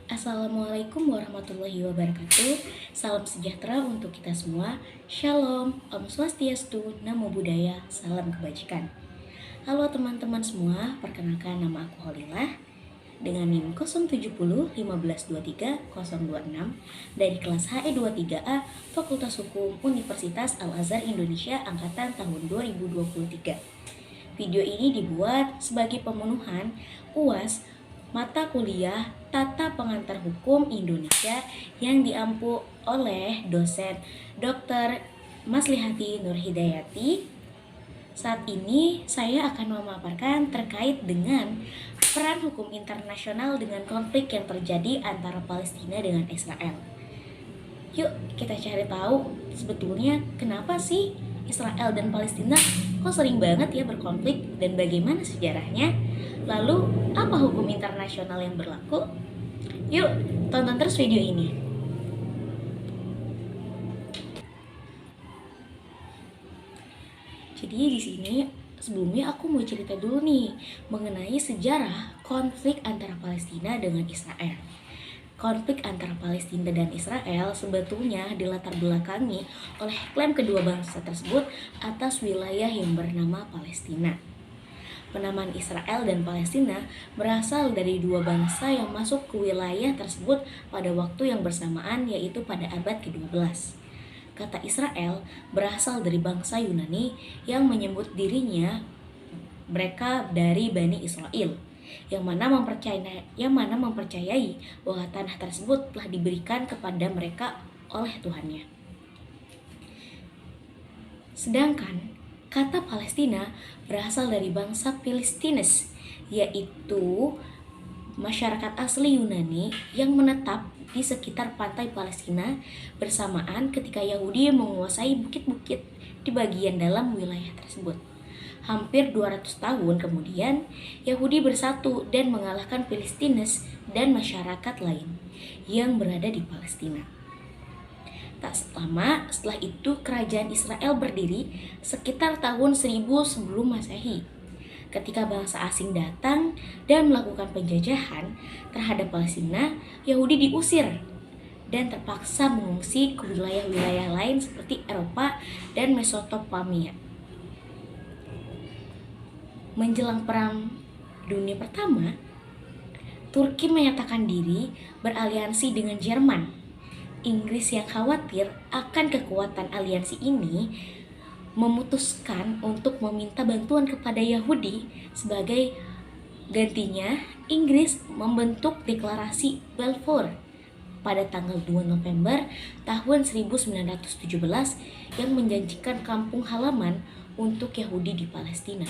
Assalamualaikum warahmatullahi wabarakatuh. Salam sejahtera untuk kita semua. Shalom, Om Swastiastu, Namo Buddhaya, salam kebajikan. Halo teman-teman semua, perkenalkan nama aku Holilah dengan NIM 070-1523-026 dari kelas HE23A Fakultas Hukum Universitas Al-Azhar Indonesia Angkatan tahun 2023. Video ini dibuat sebagai pemenuhan UAS mata kuliah Tata Pengantar Hukum Indonesia yang diampu oleh dosen Dr. Maslihati Nurhidayati. Saat ini saya akan memaparkan terkait dengan peran hukum internasional dengan konflik yang terjadi antara Palestina dengan Israel. Yuk kita cari tahu sebetulnya kenapa sih Israel dan Palestina kok sering banget ya berkonflik dan bagaimana sejarahnya. Lalu apa hukum internasional yang berlaku? Yuk tonton terus video ini. Jadi di sini sebelumnya aku mau cerita dulu nih mengenai sejarah konflik antara Palestina dengan Israel. Konflik antara Palestina dan Israel sebetulnya dilatar belakangi oleh klaim kedua bangsa tersebut atas wilayah yang bernama Palestina. Penamaan Israel dan Palestina berasal dari dua bangsa yang masuk ke wilayah tersebut pada waktu yang bersamaan, yaitu pada abad ke-12. Kata Israel berasal dari bangsa Yunani yang menyebut dirinya mereka dari Bani Israel, yang mana mempercayai bahwa tanah tersebut telah diberikan kepada mereka oleh Tuhannya. Sedangkan kata Palestina berasal dari bangsa Philistines, yaitu masyarakat asli Yunani yang menetap di sekitar pantai Palestina bersamaan ketika Yahudi menguasai bukit-bukit di bagian dalam wilayah tersebut. Hampir 200 tahun kemudian, Yahudi bersatu dan mengalahkan Philistines dan masyarakat lain yang berada di Palestina. Tak lama setelah itu kerajaan Israel berdiri sekitar tahun 1000 sebelum Masehi. Ketika bangsa asing datang dan melakukan penjajahan terhadap Palestina, Yahudi diusir dan terpaksa mengungsi ke wilayah-wilayah lain seperti Eropa dan Mesopotamia. Menjelang Perang Dunia Pertama, Turki menyatakan diri beraliansi dengan Jerman. Inggris yang khawatir akan kekuatan aliansi ini memutuskan untuk meminta bantuan kepada Yahudi. Sebagai gantinya, Inggris membentuk deklarasi Balfour pada tanggal 2 November tahun 1917 yang menjanjikan kampung halaman untuk Yahudi di Palestina.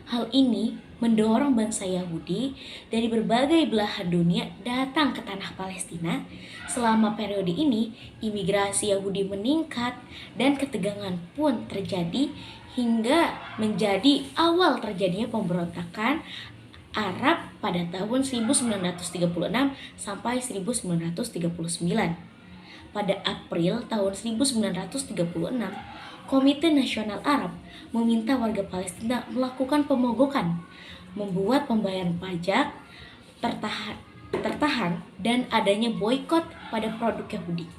Hal ini mendorong bangsa Yahudi dari berbagai belahan dunia datang ke tanah Palestina. Selama periode ini, imigrasi Yahudi meningkat dan ketegangan pun terjadi hingga menjadi awal terjadinya pemberontakan Arab pada tahun 1936 sampai 1939. Pada April tahun 1936, Komite Nasional Arab meminta warga Palestina melakukan pemogokan, membuat pembayaran pajak tertahan dan adanya boikot pada produk Yahudi.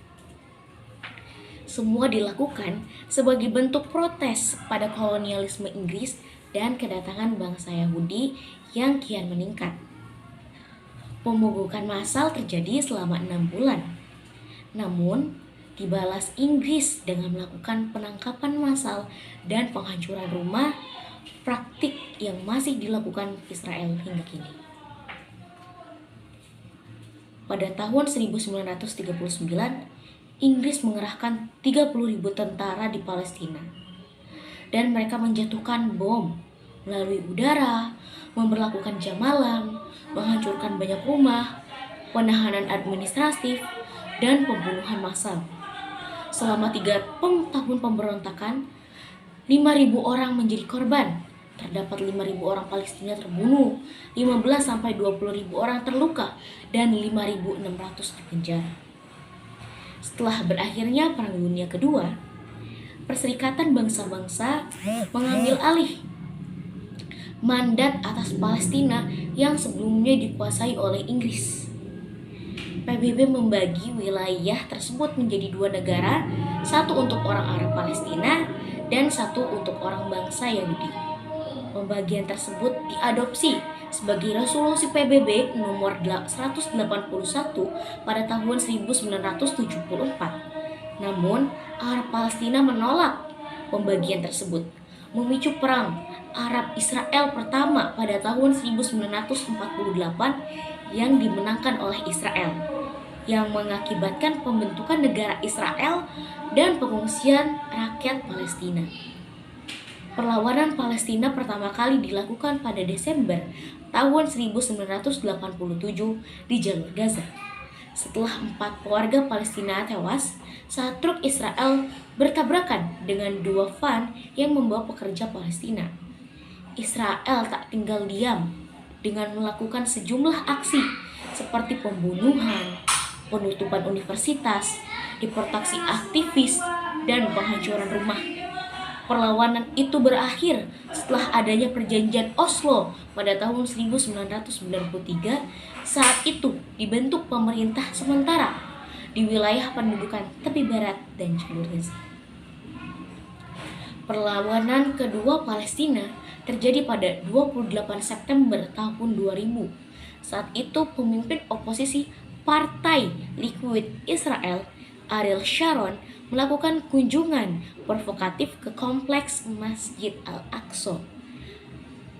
Semua dilakukan sebagai bentuk protes pada kolonialisme Inggris dan kedatangan bangsa Yahudi yang kian meningkat. Pemogokan massal terjadi selama 6 bulan. Namun, dibalas Inggris dengan melakukan penangkapan massal dan penghancuran rumah, praktik yang masih dilakukan Israel hingga kini. Pada tahun 1939, Inggris mengerahkan 30.000 tentara di Palestina dan mereka menjatuhkan bom melalui udara, memberlakukan jam malam, menghancurkan banyak rumah, penahanan administratif, dan pembunuhan massal. Selama 3 tahun pemberontakan, 5.000 orang menjadi korban. Terdapat 5.000 orang Palestina terbunuh, 15-20.000 orang terluka, dan 5.600 dipenjara. Setelah berakhirnya Perang Dunia Kedua, Perserikatan Bangsa-Bangsa mengambil alih mandat atas Palestina yang sebelumnya dikuasai oleh Inggris. PBB membagi wilayah tersebut menjadi dua negara, satu untuk orang Arab Palestina dan satu untuk orang bangsa Yahudi. Pembagian tersebut diadopsi sebagai resolusi PBB nomor 181 pada tahun 1974. Namun, Arab Palestina menolak pembagian tersebut, memicu perang Arab-Israel pertama pada tahun 1948 yang dimenangkan oleh Israel, yang mengakibatkan pembentukan negara Israel dan pengungsian rakyat Palestina. Perlawanan Palestina pertama kali dilakukan pada Desember tahun 1987 di jalur Gaza. Setelah 4 keluarga Palestina tewas saat truk Israel bertabrakan dengan 2 van yang membawa pekerja Palestina. Israel tak tinggal diam dengan melakukan sejumlah aksi seperti pembunuhan, penutupan universitas, deportasi aktivis, dan penghancuran rumah. Perlawanan itu berakhir setelah adanya perjanjian Oslo pada tahun 1993. Saat itu dibentuk pemerintah sementara di wilayah pendudukan tepi barat dan jalur Gaza. Perlawanan kedua Palestina terjadi pada 28 September tahun 2000. Saat itu pemimpin oposisi Partai Likud Israel, Ariel Sharon, melakukan kunjungan provokatif ke kompleks Masjid Al-Aqsa.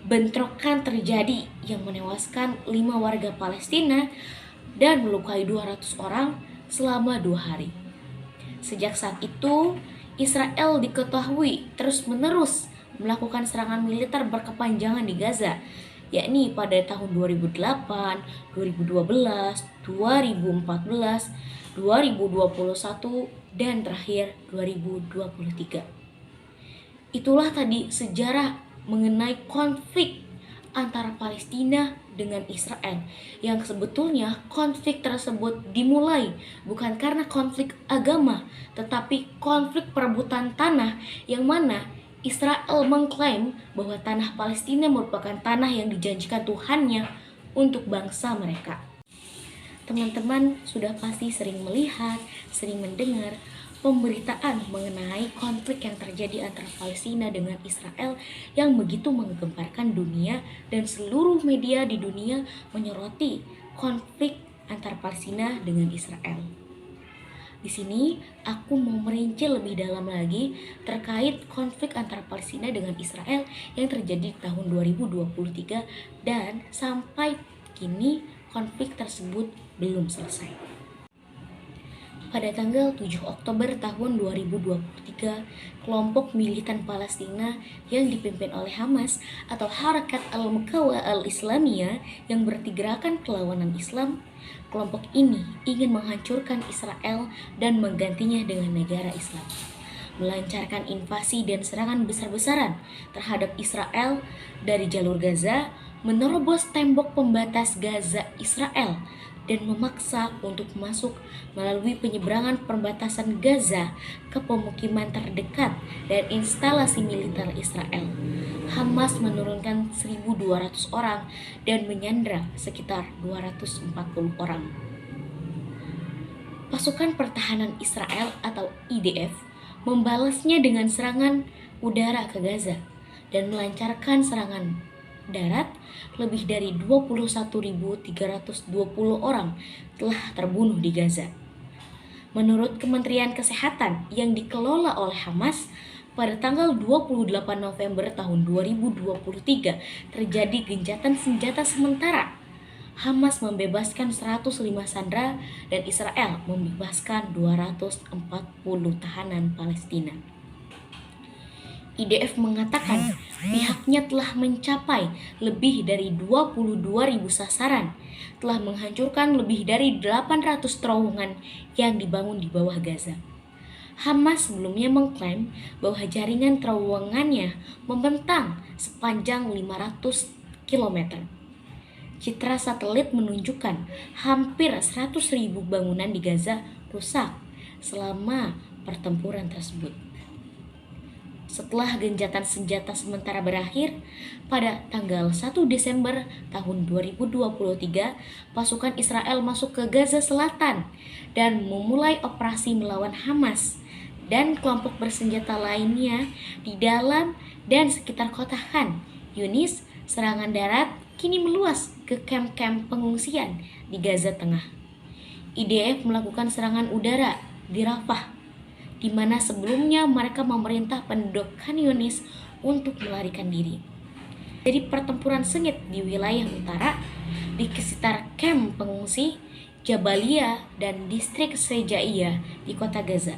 Bentrokan terjadi yang menewaskan 5 warga Palestina dan melukai 200 orang selama 2 hari. Sejak saat itu, Israel diketahui terus-menerus melakukan serangan militer berkepanjangan di Gaza, yakni pada tahun 2008, 2012, 2014, 2021, dan terakhir 2023. Itulah tadi sejarah mengenai konflik antara Palestina dengan Israel, yang sebetulnya konflik tersebut dimulai bukan karena konflik agama, tetapi konflik perebutan tanah, yang mana Israel mengklaim bahwa tanah Palestina merupakan tanah yang dijanjikan Tuhannya untuk bangsa mereka. Teman-teman sudah pasti sering melihat, sering mendengar pemberitaan mengenai konflik yang terjadi antara Palestina dengan Israel yang begitu menggemparkan dunia, dan seluruh media di dunia menyoroti konflik antara Palestina dengan Israel. Di sini aku mau merinci lebih dalam lagi terkait konflik antara Palestina dengan Israel yang terjadi di tahun 2023, dan sampai kini konflik tersebut belum selesai. Pada tanggal 7 Oktober tahun 2023, kelompok militan Palestina yang dipimpin oleh Hamas atau Harakat Al-Muqawah Al-Islamiyah yang berarti gerakan perlawanan Islam, kelompok ini ingin menghancurkan Israel dan menggantinya dengan negara Islam, melancarkan invasi dan serangan besar-besaran terhadap Israel dari jalur Gaza, menerobos tembok pembatas Gaza Israel, dan memaksa untuk masuk melalui penyeberangan perbatasan Gaza ke pemukiman terdekat dan instalasi militer Israel. Hamas menurunkan 1.200 orang dan menyandra sekitar 240 orang. Pasukan Pertahanan Israel atau IDF membalasnya dengan serangan udara ke Gaza dan melancarkan serangan darat. Lebih dari 21.320 orang telah terbunuh di Gaza. Menurut Kementerian Kesehatan yang dikelola oleh Hamas, pada tanggal 28 November tahun 2023 terjadi gencatan senjata sementara. Hamas membebaskan 105 sandera dan Israel membebaskan 240 tahanan Palestina. IDF mengatakan pihaknya telah mencapai lebih dari 22.000 sasaran, telah menghancurkan lebih dari 800 terowongan yang dibangun di bawah Gaza. Hamas sebelumnya mengklaim bahwa jaringan terowongannya membentang sepanjang 500 km. Citra satelit menunjukkan hampir 100.000 bangunan di Gaza rusak selama pertempuran tersebut. Setelah gencatan senjata sementara berakhir, pada tanggal 1 Desember tahun 2023, pasukan Israel masuk ke Gaza Selatan dan memulai operasi melawan Hamas dan kelompok bersenjata lainnya di dalam dan sekitar kota Khan Yunis. Serangan darat kini meluas ke kamp-kamp pengungsian di Gaza Tengah. IDF melakukan serangan udara di Rafah, di mana sebelumnya mereka memerintah penduduk Khan Yunis untuk melarikan diri. Jadi pertempuran sengit di wilayah utara, di sekitar kamp pengungsi Jabalia dan distrik Sejaiyah di kota Gaza.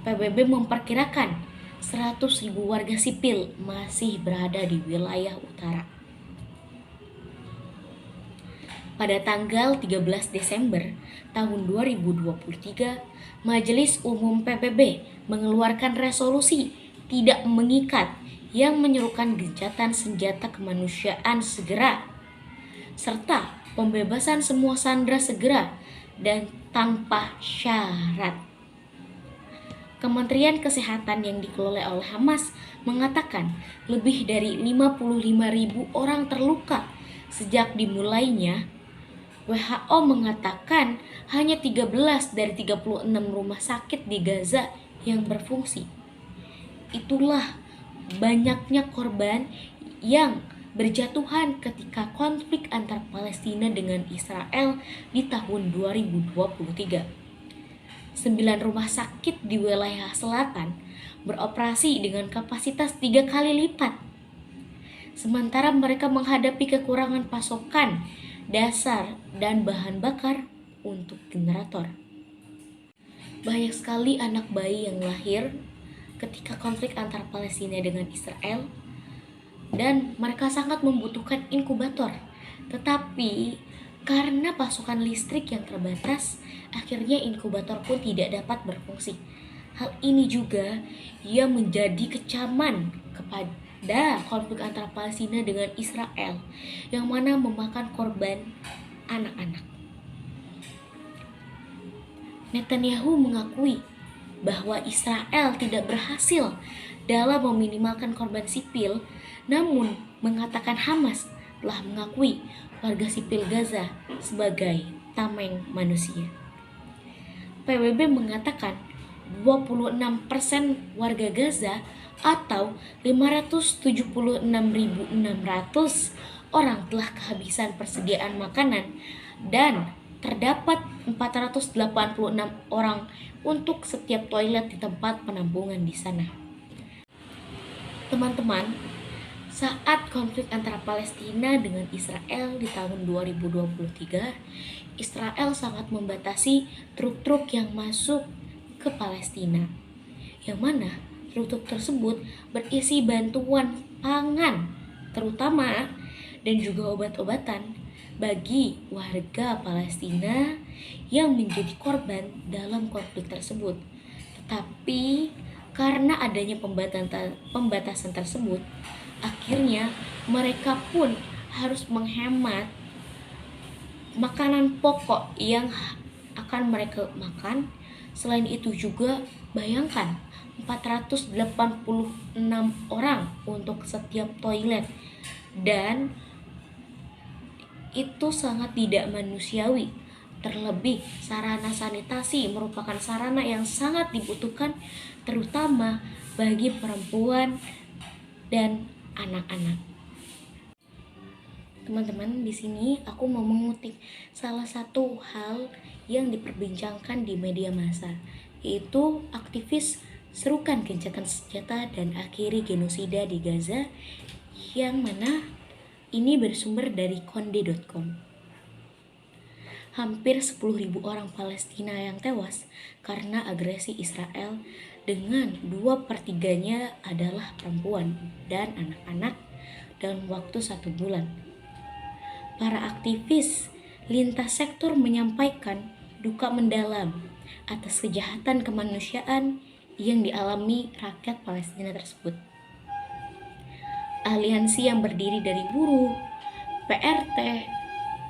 PBB memperkirakan 100.000 warga sipil masih berada di wilayah utara. Pada tanggal 13 Desember tahun 2023, Majelis Umum PBB mengeluarkan resolusi tidak mengikat yang menyerukan gencatan senjata kemanusiaan segera, serta pembebasan semua sandera segera dan tanpa syarat. Kementerian Kesehatan yang dikelola oleh Hamas mengatakan lebih dari 55.000 orang terluka sejak dimulainya. WHO mengatakan hanya 13 dari 36 rumah sakit di Gaza yang berfungsi. Itulah banyaknya korban yang berjatuhan ketika konflik antar Palestina dengan Israel di tahun 2023. 9 rumah sakit di wilayah selatan beroperasi dengan kapasitas 3 kali lipat. Sementara mereka menghadapi kekurangan pasokan dasar dan bahan bakar untuk generator. Banyak sekali anak bayi yang lahir ketika konflik antar Palestina dengan Israel dan mereka sangat membutuhkan inkubator. Tetapi karena pasokan listrik yang terbatas, akhirnya inkubator pun tidak dapat berfungsi. Hal ini juga yang menjadi kecaman kepada konflik antara Palestina dengan Israel, yang mana memakan korban anak-anak. Netanyahu mengakui bahwa Israel tidak berhasil dalam meminimalkan korban sipil, namun mengatakan Hamas telah mengakui warga sipil Gaza sebagai tameng manusia. PBB mengatakan 26% warga Gaza atau 576.600 orang telah kehabisan persediaan makanan dan terdapat 486 orang untuk setiap toilet di tempat penampungan di sana. Teman-teman, saat konflik antara Palestina dengan Israel di tahun 2023, Israel sangat membatasi truk-truk yang masuk ke Palestina, yang mana truk-truk tersebut berisi bantuan pangan, terutama dan juga obat-obatan bagi warga Palestina yang menjadi korban dalam konflik tersebut. Tetapi karena adanya pembatasan tersebut, akhirnya mereka pun harus menghemat makanan pokok yang akan mereka makan. Selain itu juga bayangkan 486 orang untuk setiap toilet, dan itu sangat tidak manusiawi. Terlebih sarana sanitasi merupakan sarana yang sangat dibutuhkan terutama bagi perempuan dan anak-anak. Teman-teman, di sini aku mau mengutip salah satu hal yang diperbincangkan di media massa, yaitu aktivis serukan gencatan senjata dan akhiri genosida di Gaza, yang mana ini bersumber dari konde.com. Hampir 10.000 orang Palestina yang tewas karena agresi Israel, dengan 2/3-nya adalah perempuan dan anak-anak dalam waktu 1 bulan. Para aktivis lintas sektor menyampaikan duka mendalam atas kejahatan kemanusiaan yang dialami rakyat Palestina tersebut. Aliansi yang berdiri dari buruh, PRT,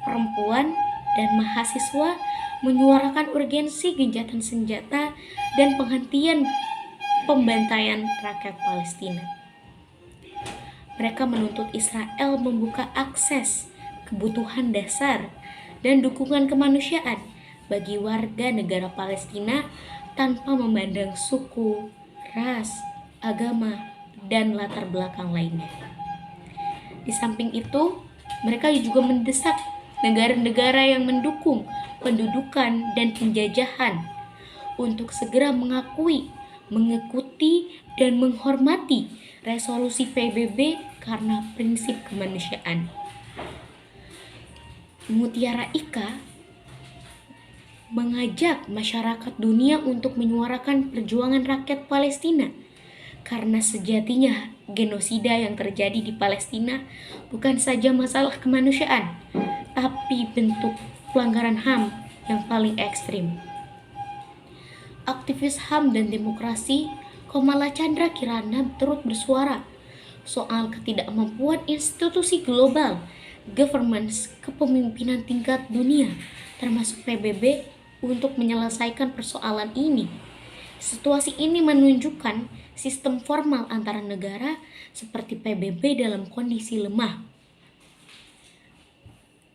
perempuan, dan mahasiswa menyuarakan urgensi gencatan senjata dan penghentian pembantaian rakyat Palestina. Mereka menuntut Israel membuka akses kebutuhan dasar dan dukungan kemanusiaan bagi warga negara Palestina tanpa memandang suku, ras, agama, dan latar belakang lainnya. Di samping itu, mereka juga mendesak negara-negara yang mendukung pendudukan dan penjajahan untuk segera mengakui, mengikuti, dan menghormati resolusi PBB karena prinsip kemanusiaan. Mutiara Ika mengajak masyarakat dunia untuk menyuarakan perjuangan rakyat Palestina karena sejatinya genosida yang terjadi di Palestina bukan saja masalah kemanusiaan, tapi bentuk pelanggaran HAM yang paling ekstrim. Aktivis HAM dan demokrasi Komala Chandra Kirana turut bersuara soal ketidakmampuan institusi global governance kepemimpinan tingkat dunia termasuk PBB untuk menyelesaikan persoalan ini. Situasi ini menunjukkan sistem formal antara negara seperti PBB dalam kondisi lemah.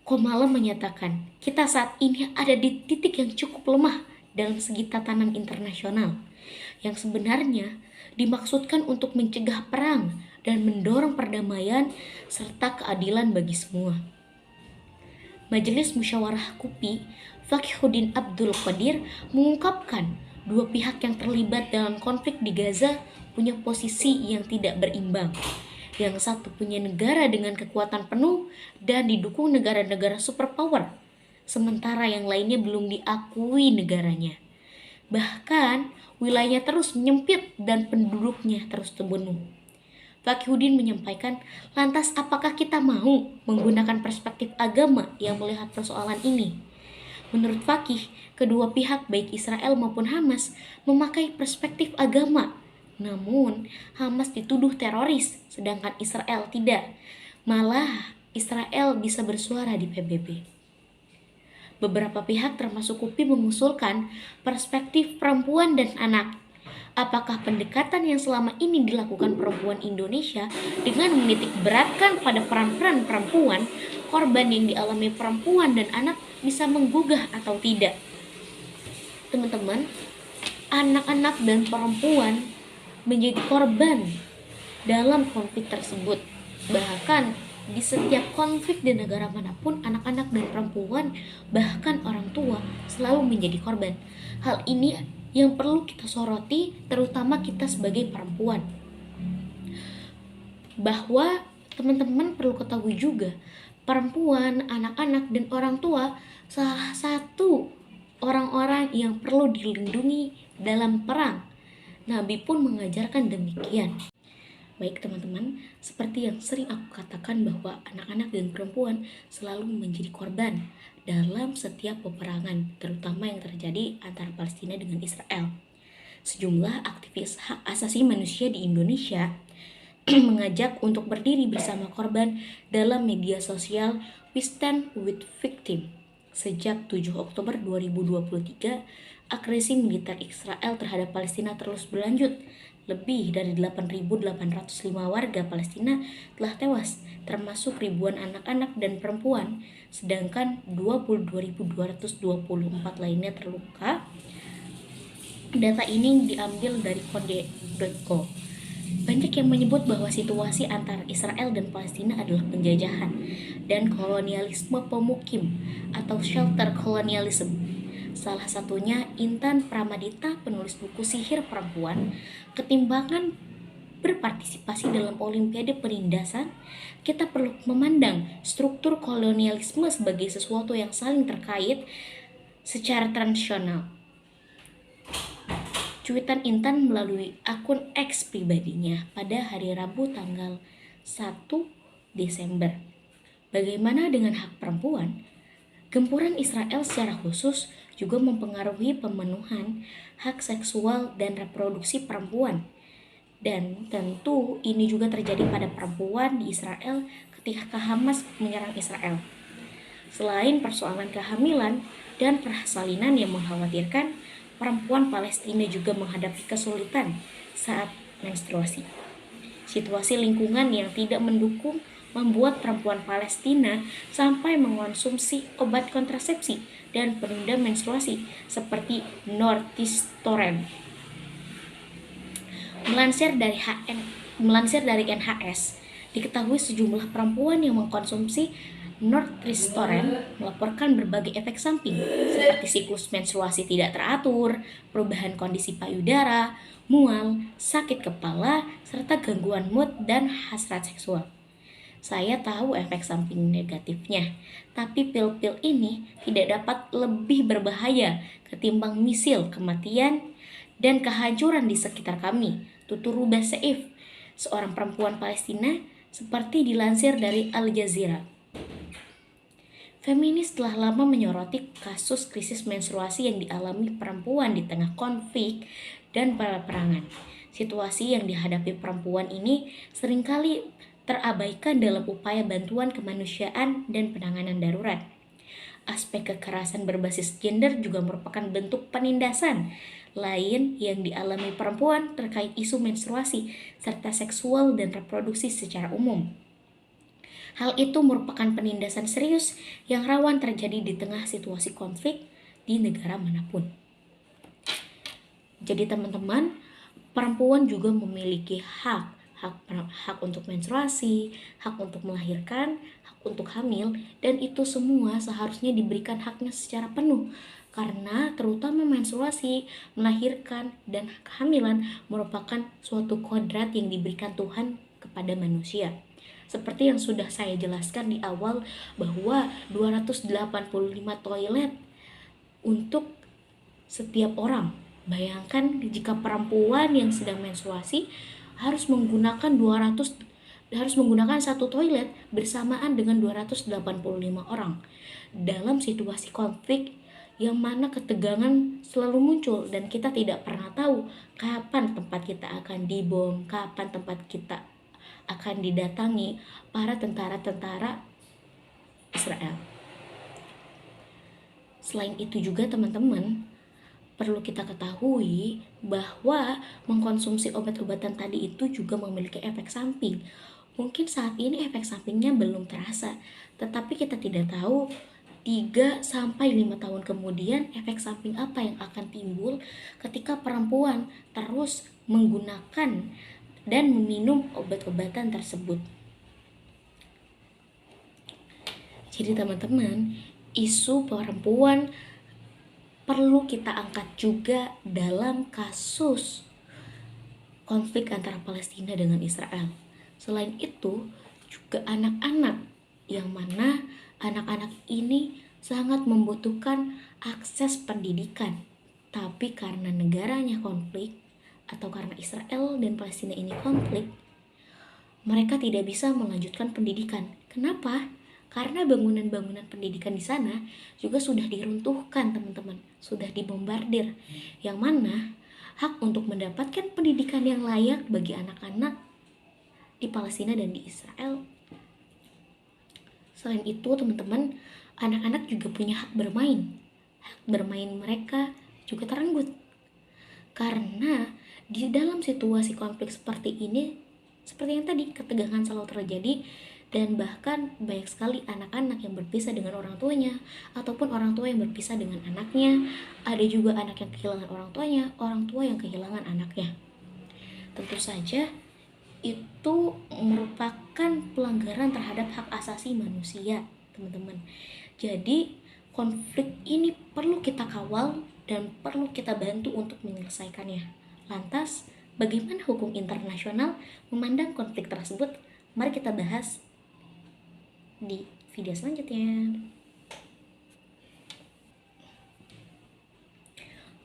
Komala menyatakan, kita saat ini ada di titik yang cukup lemah dalam segi tatanan internasional, yang sebenarnya dimaksudkan untuk mencegah perang dan mendorong perdamaian serta keadilan bagi semua. Majelis Musyawarah KUPI, Fakhruddin Abdul Qadir mengungkapkan dua pihak yang terlibat dalam konflik di Gaza punya posisi yang tidak berimbang. Yang satu punya negara dengan kekuatan penuh dan didukung negara-negara superpower, sementara yang lainnya belum diakui negaranya. Bahkan, wilayahnya terus menyempit dan penduduknya terus terbunuh. Fakhruddin menyampaikan, lantas apakah kita mau menggunakan perspektif agama yang melihat persoalan ini? Menurut Fakih, kedua pihak baik Israel maupun Hamas memakai perspektif agama. Namun, Hamas dituduh teroris, sedangkan Israel tidak. Malah, Israel bisa bersuara di PBB. Beberapa pihak termasuk KUPI mengusulkan perspektif perempuan dan anak. Apakah pendekatan yang selama ini dilakukan perempuan Indonesia dengan menitik beratkan pada peran-peran perempuan, korban yang dialami perempuan dan anak bisa menggugah atau tidak? Teman-teman, anak-anak dan perempuan menjadi korban dalam konflik tersebut. Bahkan di setiap konflik di negara manapun, anak-anak dan perempuan, bahkan orang tua selalu menjadi korban. Hal ini yang perlu kita soroti, terutama kita sebagai perempuan. Bahwa teman-teman perlu ketahui juga, perempuan, anak-anak, dan orang tua salah satu orang-orang yang perlu dilindungi dalam perang. Nabi pun mengajarkan demikian. Baik teman-teman, seperti yang sering aku katakan bahwa anak-anak dan perempuan selalu menjadi korban dalam setiap peperangan, terutama yang terjadi antara Palestina dengan Israel. Sejumlah aktivis hak asasi manusia di Indonesia mengajak untuk berdiri bersama korban dalam media sosial We Stand With Victim. Sejak 7 Oktober 2023, agresi militer Israel terhadap Palestina terus berlanjut. Lebih dari 8.805 warga Palestina telah tewas, termasuk ribuan anak-anak dan perempuan, sedangkan 22.224 lainnya terluka. Data ini diambil dari Kode.co. Banyak yang menyebut bahwa situasi antara Israel dan Palestina adalah penjajahan dan kolonialisme pemukim atau shelter colonialism. Salah satunya Intan Pramadita, penulis buku Sihir Perempuan, Ketimbangan berpartisipasi dalam Olimpiade Penindasan. Kita perlu memandang struktur kolonialisme sebagai sesuatu yang saling terkait secara transisional. Cuitan Intan melalui akun X pribadinya pada hari Rabu tanggal 1 Desember. Bagaimana dengan hak perempuan? Gempuran Israel secara khusus juga mempengaruhi pemenuhan hak seksual dan reproduksi perempuan. Dan tentu ini juga terjadi pada perempuan di Israel ketika Hamas menyerang Israel. Selain persoalan kehamilan dan persalinan yang mengkhawatirkan, perempuan Palestina juga menghadapi kesulitan saat menstruasi. Situasi lingkungan yang tidak mendukung membuat perempuan Palestina sampai mengonsumsi obat kontrasepsi dan penunda menstruasi seperti Northistoren. Melansir dari NHS, diketahui sejumlah perempuan yang mengkonsumsi Northistoren melaporkan berbagai efek samping seperti siklus menstruasi tidak teratur, perubahan kondisi payudara, mual, sakit kepala, serta gangguan mood dan hasrat seksual. Saya tahu efek samping negatifnya, tapi pil-pil ini tidak dapat lebih berbahaya ketimbang misil, kematian, dan kehancuran di sekitar kami, tutur Ruba Seif, seorang perempuan Palestina, seperti dilansir dari Al Jazeera. Feminis telah lama menyoroti kasus krisis menstruasi yang dialami perempuan di tengah konflik dan peperangan. Situasi yang dihadapi perempuan ini seringkali terabaikan dalam upaya bantuan kemanusiaan dan penanganan darurat. Aspek kekerasan berbasis gender juga merupakan bentuk penindasan lain yang dialami perempuan terkait isu menstruasi serta seksual dan reproduksi secara umum. Hal itu merupakan penindasan serius yang rawan terjadi di tengah situasi konflik di negara manapun. Jadi teman-teman, perempuan juga memiliki hak untuk menstruasi, hak untuk melahirkan, hak untuk hamil, dan itu semua seharusnya diberikan haknya secara penuh. Karena terutama menstruasi, melahirkan, dan kehamilan merupakan suatu kodrat yang diberikan Tuhan kepada manusia. Seperti yang sudah saya jelaskan di awal bahwa 285 toilet untuk setiap orang. Bayangkan jika perempuan yang sedang menstruasi harus menggunakan satu toilet bersamaan dengan 285 orang dalam situasi konflik yang mana ketegangan selalu muncul dan kita tidak pernah tahu kapan tempat kita akan dibom, kapan tempat kita akan didatangi para tentara-tentara Israel. Selain itu juga teman-teman, perlu kita ketahui bahwa mengkonsumsi obat-obatan tadi itu juga memiliki efek samping. Mungkin saat ini efek sampingnya belum terasa, tetapi kita tidak tahu 3-5 tahun kemudian efek samping apa yang akan timbul ketika perempuan terus menggunakan dan meminum obat-obatan tersebut. Jadi teman-teman, isu perempuan perlu kita angkat juga dalam kasus konflik antara Palestina dengan Israel. Selain itu, juga anak-anak, yang mana anak-anak ini sangat membutuhkan akses pendidikan. Tapi karena negaranya konflik, atau karena Israel dan Palestina ini konflik, mereka tidak bisa melanjutkan pendidikan. Kenapa? Karena bangunan-bangunan pendidikan di sana juga sudah diruntuhkan, teman-teman, sudah dibombardir. Yang mana hak untuk mendapatkan pendidikan yang layak bagi anak-anak di Palestina dan di Israel. Selain itu, teman-teman, anak-anak juga punya hak bermain. Hak bermain mereka juga terenggut. Karena di dalam situasi konflik seperti ini, seperti yang tadi, ketegangan selalu terjadi. Dan bahkan banyak sekali anak-anak yang berpisah dengan orang tuanya, ataupun orang tua yang berpisah dengan anaknya. Ada juga anak yang kehilangan orang tuanya, orang tua yang kehilangan anaknya. Tentu saja itu merupakan pelanggaran terhadap hak asasi manusia, teman-teman. Jadi konflik ini perlu kita kawal dan perlu kita bantu untuk menyelesaikannya. Lantas, bagaimana hukum internasional memandang konflik tersebut? Mari kita bahas di video selanjutnya.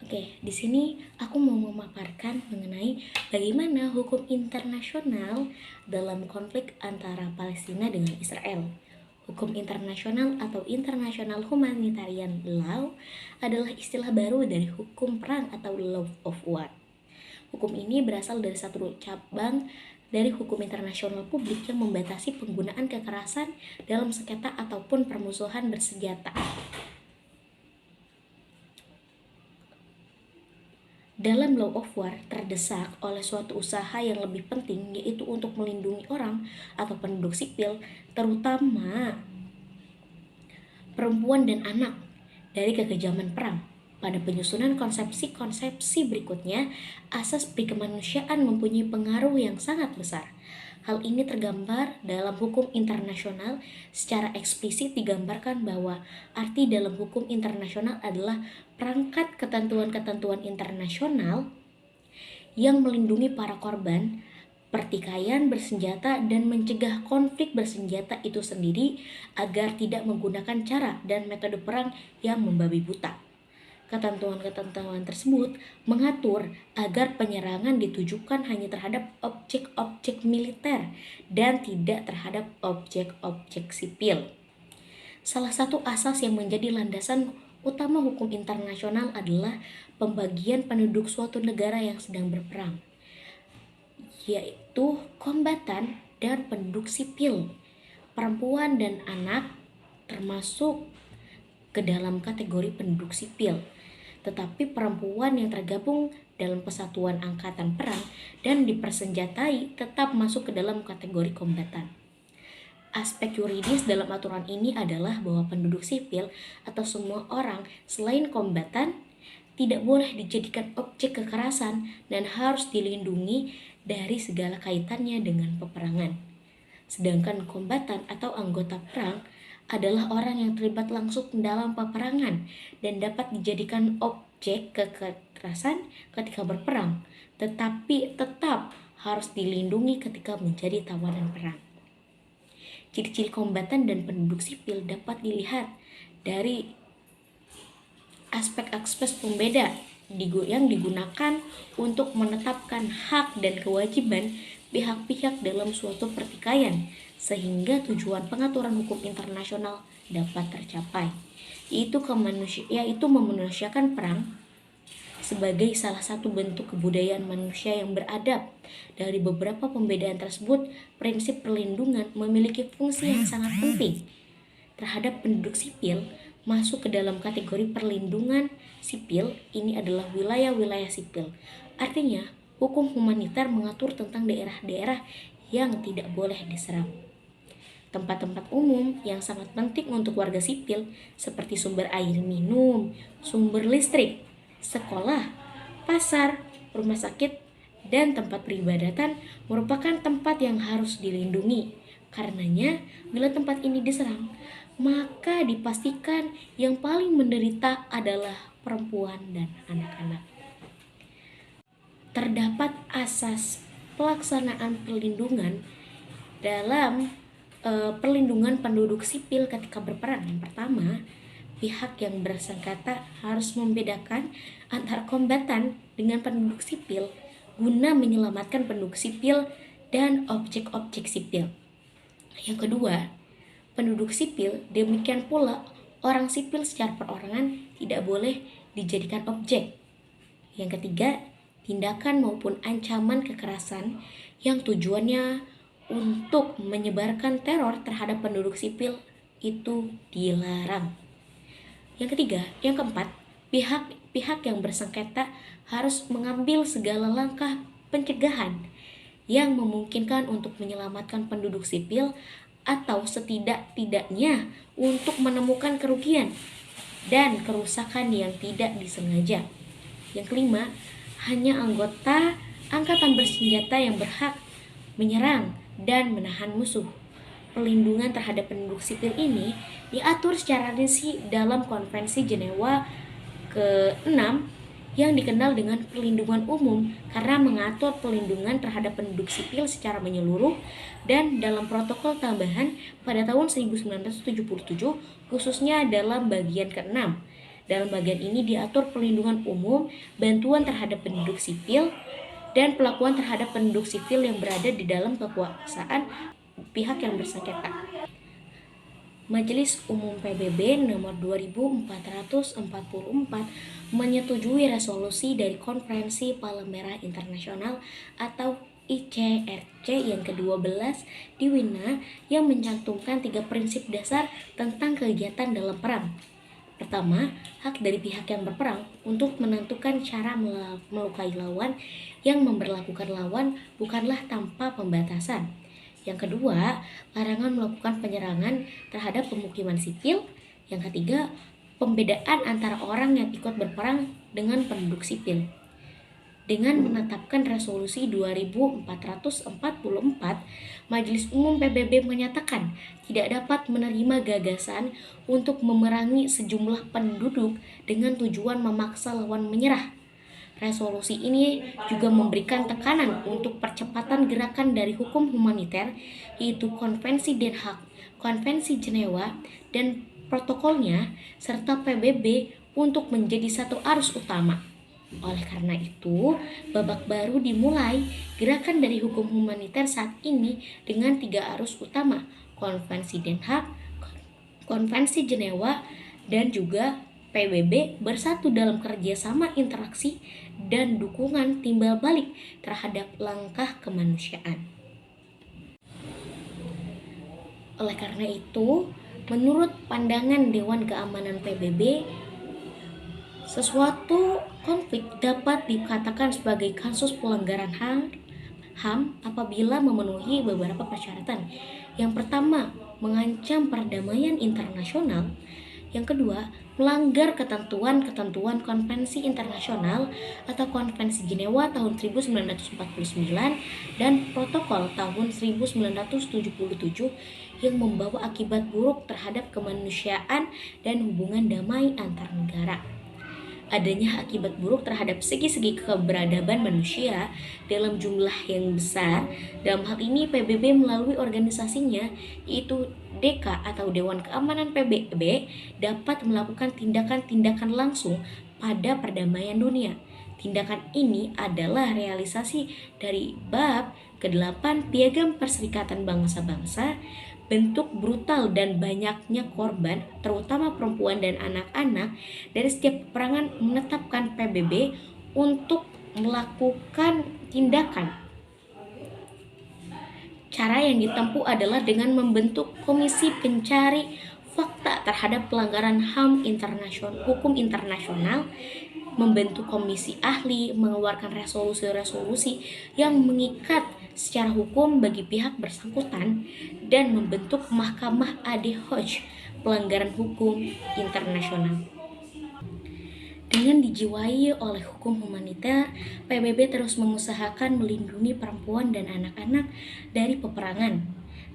Oke, di sini aku mau memaparkan mengenai bagaimana hukum internasional dalam konflik antara Palestina dengan Israel. Hukum internasional atau International Humanitarian Law adalah istilah baru dari hukum perang atau Law of War. Hukum ini berasal dari satu cabang dari hukum internasional publik yang membatasi penggunaan kekerasan dalam sengketa ataupun permusuhan bersenjata. dalam law of war terdesak oleh suatu usaha yang lebih penting, yaitu untuk melindungi orang atau penduduk sipil, terutama perempuan dan anak, dari kekejaman perang. Pada penyusunan konsepsi-konsepsi berikutnya, asas prikemanusiaan mempunyai pengaruh yang sangat besar. Hal ini tergambar dalam hukum internasional. Secara eksplisit digambarkan bahwa arti dalam hukum internasional adalah perangkat ketentuan-ketentuan internasional yang melindungi para korban pertikaian bersenjata dan mencegah konflik bersenjata itu sendiri agar tidak menggunakan cara dan metode perang yang membabi buta. Ketentuan-ketentuan tersebut mengatur agar penyerangan ditujukan hanya terhadap objek-objek militer dan tidak terhadap objek-objek sipil. Salah satu asas yang menjadi landasan utama hukum internasional adalah pembagian penduduk suatu negara yang sedang berperang, yaitu kombatan dan penduduk sipil. Perempuan dan anak termasuk ke dalam kategori penduduk sipil, tetapi perempuan yang tergabung dalam kesatuan angkatan perang dan dipersenjatai tetap masuk ke dalam kategori kombatan. Aspek yuridis dalam aturan ini adalah bahwa penduduk sipil atau semua orang selain kombatan tidak boleh dijadikan objek kekerasan dan harus dilindungi dari segala kaitannya dengan peperangan. Sedangkan kombatan atau anggota perang adalah orang yang terlibat langsung dalam peperangan dan dapat dijadikan objek kekerasan ketika berperang, tetapi tetap harus dilindungi ketika menjadi tawanan perang. Ciri-ciri kombatan dan penduduk sipil dapat dilihat dari aspek-aspek pembeda yang digunakan untuk menetapkan hak dan kewajiban pihak-pihak dalam suatu pertikaian, sehingga tujuan pengaturan hukum internasional dapat tercapai, yaitu memanusiakan perang sebagai salah satu bentuk kebudayaan manusia yang beradab. Dari beberapa pembedaan tersebut, prinsip perlindungan memiliki fungsi yang sangat penting terhadap penduduk sipil. Masuk ke dalam kategori perlindungan sipil ini adalah wilayah-wilayah sipil. Artinya, hukum humaniter mengatur tentang daerah-daerah yang tidak boleh diserang. Tempat-tempat umum yang sangat penting untuk warga sipil seperti sumber air minum, sumber listrik, sekolah, pasar, rumah sakit, dan tempat peribadatan merupakan tempat yang harus dilindungi. Karenanya, bila tempat ini diserang, maka dipastikan yang paling menderita adalah perempuan dan anak-anak. Terdapat asas pelaksanaan perlindungan dalam perlindungan penduduk sipil ketika berperang. Yang pertama, pihak yang bersengketa harus membedakan antara kombatan dengan penduduk sipil guna menyelamatkan penduduk sipil dan objek-objek sipil. Yang kedua, penduduk sipil, demikian pula orang sipil secara perorangan tidak boleh dijadikan objek. Yang ketiga, tindakan maupun ancaman kekerasan yang tujuannya untuk menyebarkan teror terhadap penduduk sipil itu dilarang. Yang keempat, pihak yang bersengketa harus mengambil segala langkah pencegahan yang memungkinkan untuk menyelamatkan penduduk sipil atau setidak-tidaknya untuk menemukan kerugian dan kerusakan yang tidak disengaja. Yang kelima, hanya anggota angkatan bersenjata yang berhak menyerang dan menahan musuh. Perlindungan terhadap penduduk sipil ini diatur secara rinci dalam Konvensi Jenewa ke-6 yang dikenal dengan perlindungan umum karena mengatur perlindungan terhadap penduduk sipil secara menyeluruh, dan dalam protokol tambahan pada tahun 1977 khususnya dalam bagian ke-6. Dalam bagian ini diatur perlindungan umum, bantuan terhadap penduduk sipil, dan perlakuan terhadap penduduk sipil yang berada di dalam kekuasaan pihak yang bersengketa. Majelis Umum PBB nomor 2444 menyetujui resolusi dari Konferensi Palmera Internasional atau ICRC yang ke-12 di Wina yang mencantumkan 3 prinsip dasar tentang kegiatan dalam perang. Pertama, hak dari pihak yang berperang untuk menentukan cara melukai lawan. Yang memberlakukan lawan bukanlah tanpa pembatasan. Yang kedua, larangan melakukan penyerangan terhadap pemukiman sipil. Yang ketiga, pembedaan antara orang yang ikut berperang dengan penduduk sipil. Dengan menetapkan resolusi 2444, Majelis Umum PBB menyatakan tidak dapat menerima gagasan untuk memerangi sejumlah penduduk dengan tujuan memaksa lawan menyerah. Resolusi ini juga memberikan tekanan untuk percepatan gerakan dari hukum humaniter, yaitu Konvensi Den Haag, Konvensi Jenewa, dan protokolnya, serta PBB untuk menjadi satu arus utama. Oleh karena itu, babak baru dimulai gerakan dari hukum humaniter saat ini dengan 3 arus utama: Konvensi Den Haag, Konvensi Jenewa, dan juga PBB bersatu dalam kerjasama, interaksi, dan dukungan timbal balik terhadap langkah kemanusiaan. Oleh karena itu, menurut pandangan Dewan Keamanan PBB, suatu konflik dapat dikatakan sebagai kasus pelanggaran HAM apabila memenuhi beberapa persyaratan. Yang pertama, mengancam perdamaian internasional. Yang kedua, melanggar ketentuan-ketentuan Konvensi Internasional atau Konvensi Jenewa tahun 1949 dan Protokol tahun 1977 yang membawa akibat buruk terhadap kemanusiaan dan hubungan damai antar negara. Adanya akibat buruk terhadap segi-segi keberadaban manusia dalam jumlah yang besar. Dalam hal ini PBB melalui organisasinya, yaitu DK atau Dewan Keamanan PBB, dapat melakukan tindakan-tindakan langsung pada perdamaian dunia. Tindakan ini adalah realisasi dari bab ke-8 Piagam Perserikatan Bangsa-Bangsa. Bentuk brutal dan banyaknya korban, terutama perempuan dan anak-anak, dari setiap peperangan menetapkan PBB untuk melakukan tindakan. Cara yang ditempuh adalah dengan membentuk komisi pencari fakta terhadap pelanggaran HAM hukum internasional, membentuk komisi ahli, mengeluarkan resolusi-resolusi yang mengikat secara hukum bagi pihak bersangkutan, dan membentuk mahkamah ad hoc pelanggaran hukum internasional. Dengan dijiwai oleh hukum humaniter, PBB terus mengusahakan melindungi perempuan dan anak-anak dari peperangan,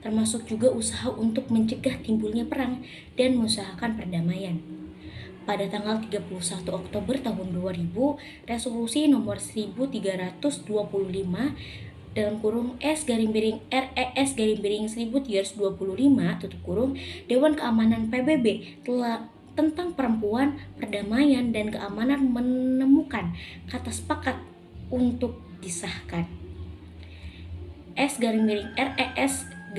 termasuk juga usaha untuk mencegah timbulnya perang dan mengusahakan perdamaian. Pada tanggal 31 Oktober tahun 2000, resolusi nomor 1325 dalam kurung RES 1325 tutup kurung Dewan Keamanan PBB telah tentang perempuan, perdamaian, dan keamanan menemukan kata sepakat untuk disahkan. RES 1325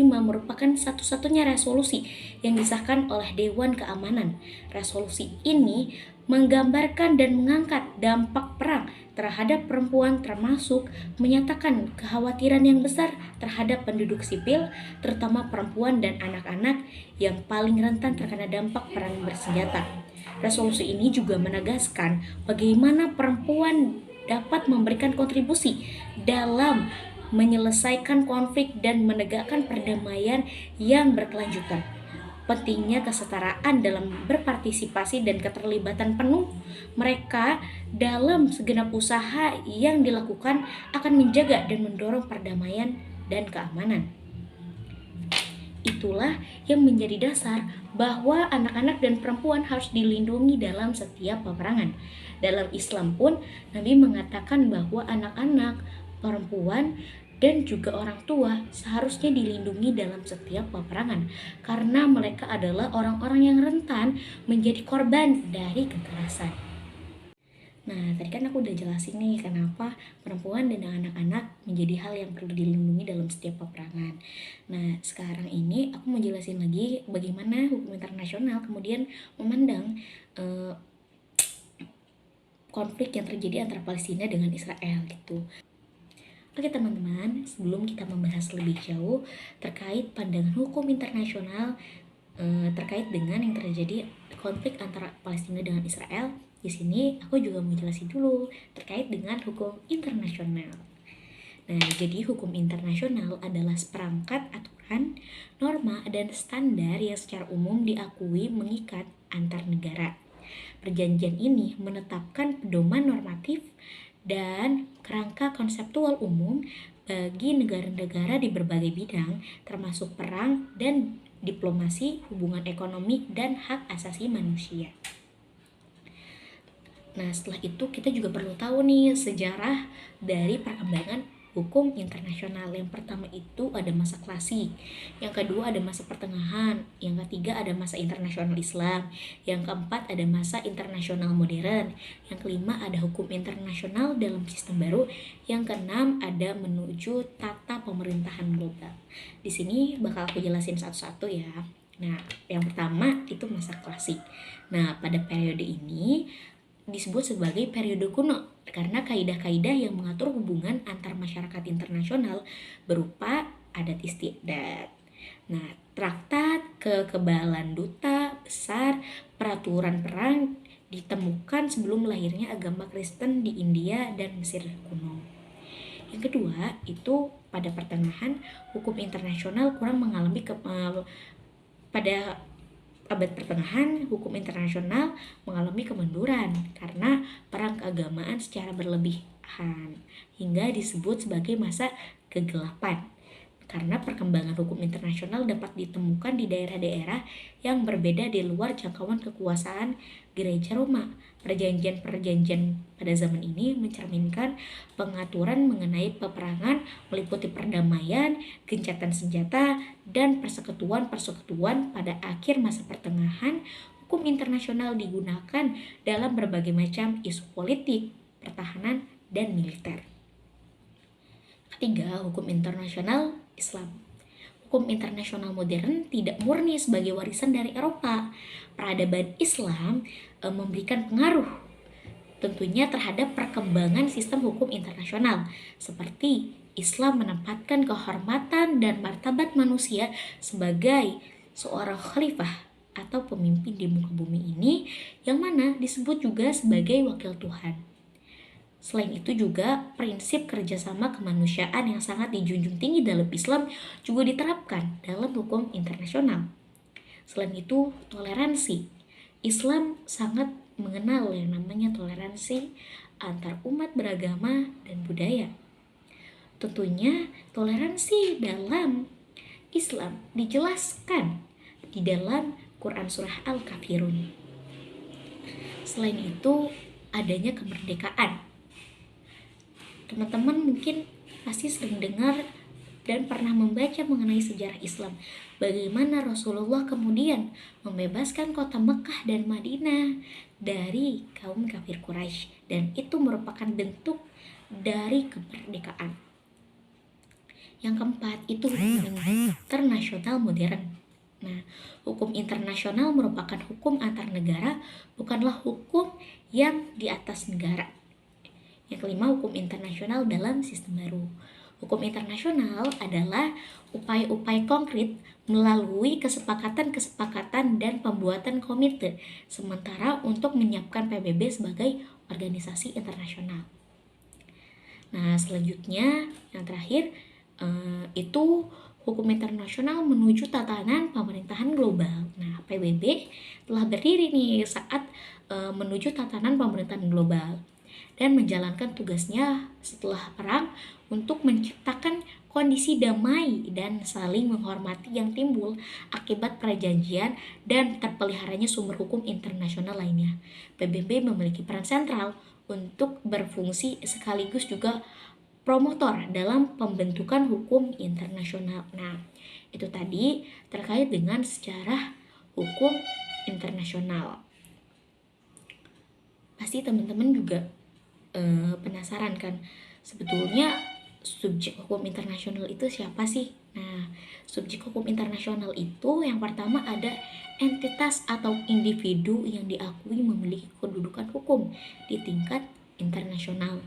merupakan satu-satunya resolusi yang disahkan oleh Dewan Keamanan. Resolusi ini menggambarkan dan mengangkat dampak perang terhadap perempuan, termasuk menyatakan kekhawatiran yang besar terhadap penduduk sipil, terutama perempuan dan anak-anak yang paling rentan terkena dampak perang bersenjata. Resolusi ini juga menegaskan bagaimana perempuan dapat memberikan kontribusi dalam menyelesaikan konflik dan menegakkan perdamaian yang berkelanjutan. Pentingnya kesetaraan dalam berpartisipasi dan keterlibatan penuh mereka dalam segenap usaha yang dilakukan akan menjaga dan mendorong perdamaian dan keamanan. Itulah yang menjadi dasar bahwa anak-anak dan perempuan harus dilindungi dalam setiap peperangan. Dalam Islam pun, Nabi mengatakan bahwa anak-anak, perempuan, dan juga orang tua seharusnya dilindungi dalam setiap peperangan, karena mereka adalah orang-orang yang rentan menjadi korban dari kekerasan. Nah, tadi kan aku udah jelasin nih kenapa perempuan dan anak-anak menjadi hal yang perlu dilindungi dalam setiap peperangan. Nah, sekarang ini aku mau jelasin lagi bagaimana hukum internasional kemudian memandang konflik yang terjadi antara Palestina dengan Israel gitu. Oke teman-teman, sebelum kita membahas lebih jauh terkait pandangan hukum internasional terkait dengan yang terjadi konflik antara Palestina dengan Israel. Di sini aku juga mau jelasin dulu terkait dengan hukum internasional. Nah, jadi hukum internasional adalah seperangkat aturan, norma, dan standar yang secara umum diakui mengikat antar negara. Perjanjian ini menetapkan pedoman normatif dan kerangka konseptual umum bagi negara-negara di berbagai bidang, termasuk perang dan diplomasi, hubungan ekonomi, dan hak asasi manusia. Nah, setelah itu kita juga perlu tahu nih sejarah dari perkembangan hukum internasional. Yang pertama itu ada masa klasik, yang kedua ada masa pertengahan, yang ketiga ada masa internasional Islam, yang keempat ada masa internasional modern, yang kelima ada hukum internasional dalam sistem baru, yang keenam ada menuju tata pemerintahan global. Di sini bakal aku jelasin satu-satu ya. Nah, yang pertama itu masa klasik. Nah, pada periode ini disebut sebagai periode kuno karena kaidah-kaidah yang mengatur hubungan antar masyarakat internasional berupa adat istiadat. Nah, traktat, kekebalan duta besar, peraturan perang ditemukan sebelum lahirnya agama Kristen di India dan Mesir kuno. Yang kedua, itu pada pertengahan hukum internasional kurang mengalami pada abad pertengahan, hukum internasional mengalami kemunduran karena perang keagamaan secara berlebihan hingga disebut sebagai masa kegelapan. Karena perkembangan hukum internasional dapat ditemukan di daerah-daerah yang berbeda di luar jangkauan kekuasaan Gereja Roma. Perjanjian-perjanjian pada zaman ini mencerminkan pengaturan mengenai peperangan meliputi perdamaian, gencatan senjata, dan persekutuan-persekutuan pada akhir masa pertengahan. Hukum internasional digunakan dalam berbagai macam isu politik, pertahanan, dan militer. Ketiga, hukum internasional Islam. Hukum internasional modern tidak murni sebagai warisan dari Eropa. Peradaban Islam memberikan pengaruh tentunya terhadap perkembangan sistem hukum internasional, seperti Islam menempatkan kehormatan dan martabat manusia sebagai seorang khalifah atau pemimpin di muka bumi ini, yang mana disebut juga sebagai wakil Tuhan. Selain itu juga prinsip kerjasama kemanusiaan yang sangat dijunjung tinggi dalam Islam juga diterapkan dalam hukum internasional. Selain itu, toleransi. Islam sangat mengenal yang namanya toleransi antar umat beragama dan budaya. Tentunya toleransi dalam Islam dijelaskan di dalam Quran Surah Al-Kafirun. Selain itu, adanya kemerdekaan. Teman-teman mungkin pasti sering dengar dan pernah membaca mengenai sejarah Islam, bagaimana Rasulullah kemudian membebaskan kota Mekah dan Madinah dari kaum kafir Quraisy, dan itu merupakan bentuk dari kemerdekaan. Yang keempat itu hukum internasional modern. Nah, hukum internasional merupakan hukum antar negara, bukanlah hukum yang di atas negara. Yang kelima, hukum internasional dalam sistem baru. Hukum internasional adalah upaya-upaya konkret melalui kesepakatan-kesepakatan dan pembuatan komite sementara untuk menyiapkan PBB sebagai organisasi internasional. Nah, selanjutnya yang terakhir itu hukum internasional menuju tatanan pemerintahan global. Nah, PBB telah berdiri nih saat menuju tatanan pemerintahan global dan menjalankan tugasnya setelah perang untuk menciptakan kondisi damai dan saling menghormati yang timbul akibat perjanjian dan terpeliharanya sumber hukum internasional lainnya. PBB memiliki peran sentral untuk berfungsi sekaligus juga promotor dalam pembentukan hukum internasional. Nah, itu tadi terkait dengan sejarah hukum internasional. Pasti teman-teman juga penasaran kan, sebetulnya subjek hukum internasional itu siapa sih? Nah, subjek hukum internasional itu yang pertama ada entitas atau individu yang diakui memiliki kedudukan hukum di tingkat internasional.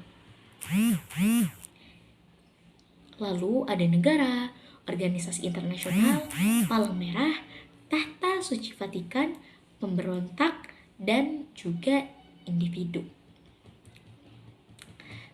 Lalu ada negara, organisasi internasional, palang merah, tahta Suci Vatikan, pemberontak, dan juga individu.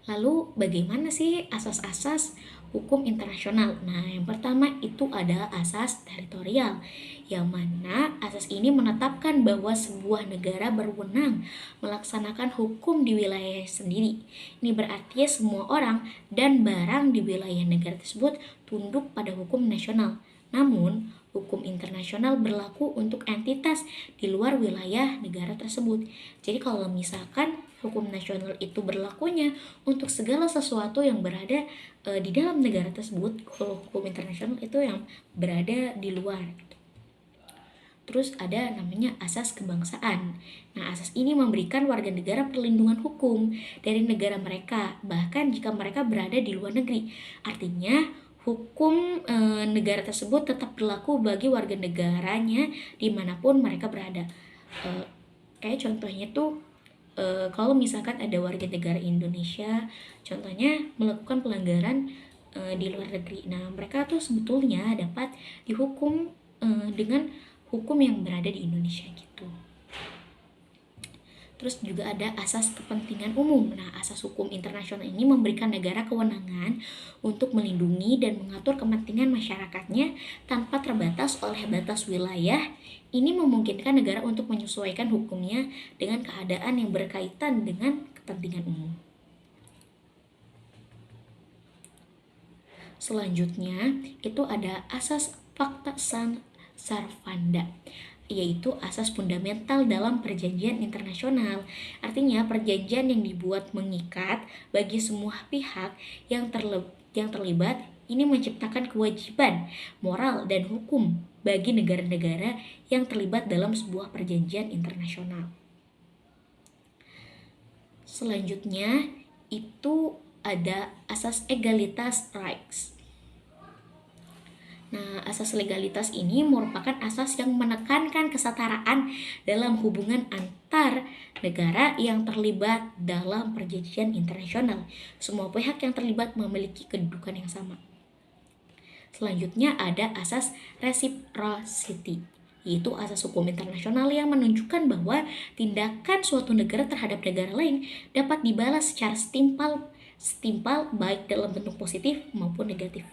Lalu bagaimana sih asas-asas hukum internasional? Nah, yang pertama itu adalah asas teritorial, yang mana asas ini menetapkan bahwa sebuah negara berwenang melaksanakan hukum di wilayah sendiri. Ini berarti semua orang dan barang di wilayah negara tersebut tunduk pada hukum nasional. Namun, hukum internasional berlaku untuk entitas di luar wilayah negara tersebut. Jadi kalau misalkan hukum nasional itu berlakunya untuk segala sesuatu yang berada di dalam negara tersebut, kalau hukum internasional itu yang berada di luar. Terus ada namanya asas kebangsaan. Nah, asas ini memberikan warga negara perlindungan hukum dari negara mereka, bahkan jika mereka berada di luar negeri. Artinya, hukum negara tersebut tetap berlaku bagi warga negaranya dimanapun mereka berada. Kayak contohnya tuh, kalau misalkan ada warga negara Indonesia, contohnya melakukan pelanggaran di luar negeri. Nah, mereka tuh sebetulnya dapat dihukum dengan hukum yang berada di Indonesia gitu. Terus juga ada asas kepentingan umum. Nah, asas hukum internasional ini memberikan negara kewenangan untuk melindungi dan mengatur kepentingan masyarakatnya tanpa terbatas oleh batas wilayah. Ini memungkinkan negara untuk menyesuaikan hukumnya dengan keadaan yang berkaitan dengan kepentingan umum. Selanjutnya, itu ada asas fakta sarvanda, yaitu asas fundamental dalam perjanjian internasional. Artinya, perjanjian yang dibuat mengikat bagi semua pihak yang terlibat. Ini menciptakan kewajiban moral dan hukum bagi negara-negara yang terlibat dalam sebuah perjanjian internasional. Selanjutnya, itu ada asas egalitas rights. Nah, asas legalitas ini merupakan asas yang menekankan kesetaraan dalam hubungan antar negara yang terlibat dalam perjanjian internasional. Semua pihak yang terlibat memiliki kedudukan yang sama. Selanjutnya ada asas reciprocity, yaitu asas hukum internasional yang menunjukkan bahwa tindakan suatu negara terhadap negara lain dapat dibalas secara setimpal baik dalam bentuk positif maupun negatif.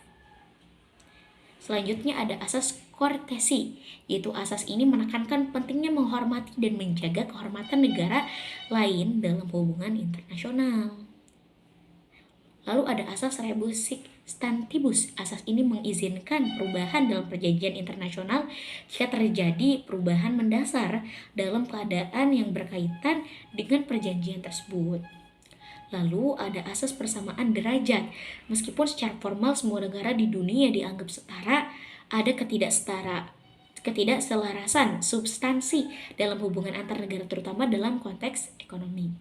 Selanjutnya ada asas courtesy, yaitu asas ini menekankan pentingnya menghormati dan menjaga kehormatan negara lain dalam hubungan internasional. Lalu ada asas rebus sic stantibus. Asas ini mengizinkan perubahan dalam perjanjian internasional jika terjadi perubahan mendasar dalam keadaan yang berkaitan dengan perjanjian tersebut. Lalu ada asas persamaan derajat. Meskipun secara formal semua negara di dunia dianggap setara, ada ketidakselarasan substansi dalam hubungan antar negara, terutama dalam konteks ekonomi.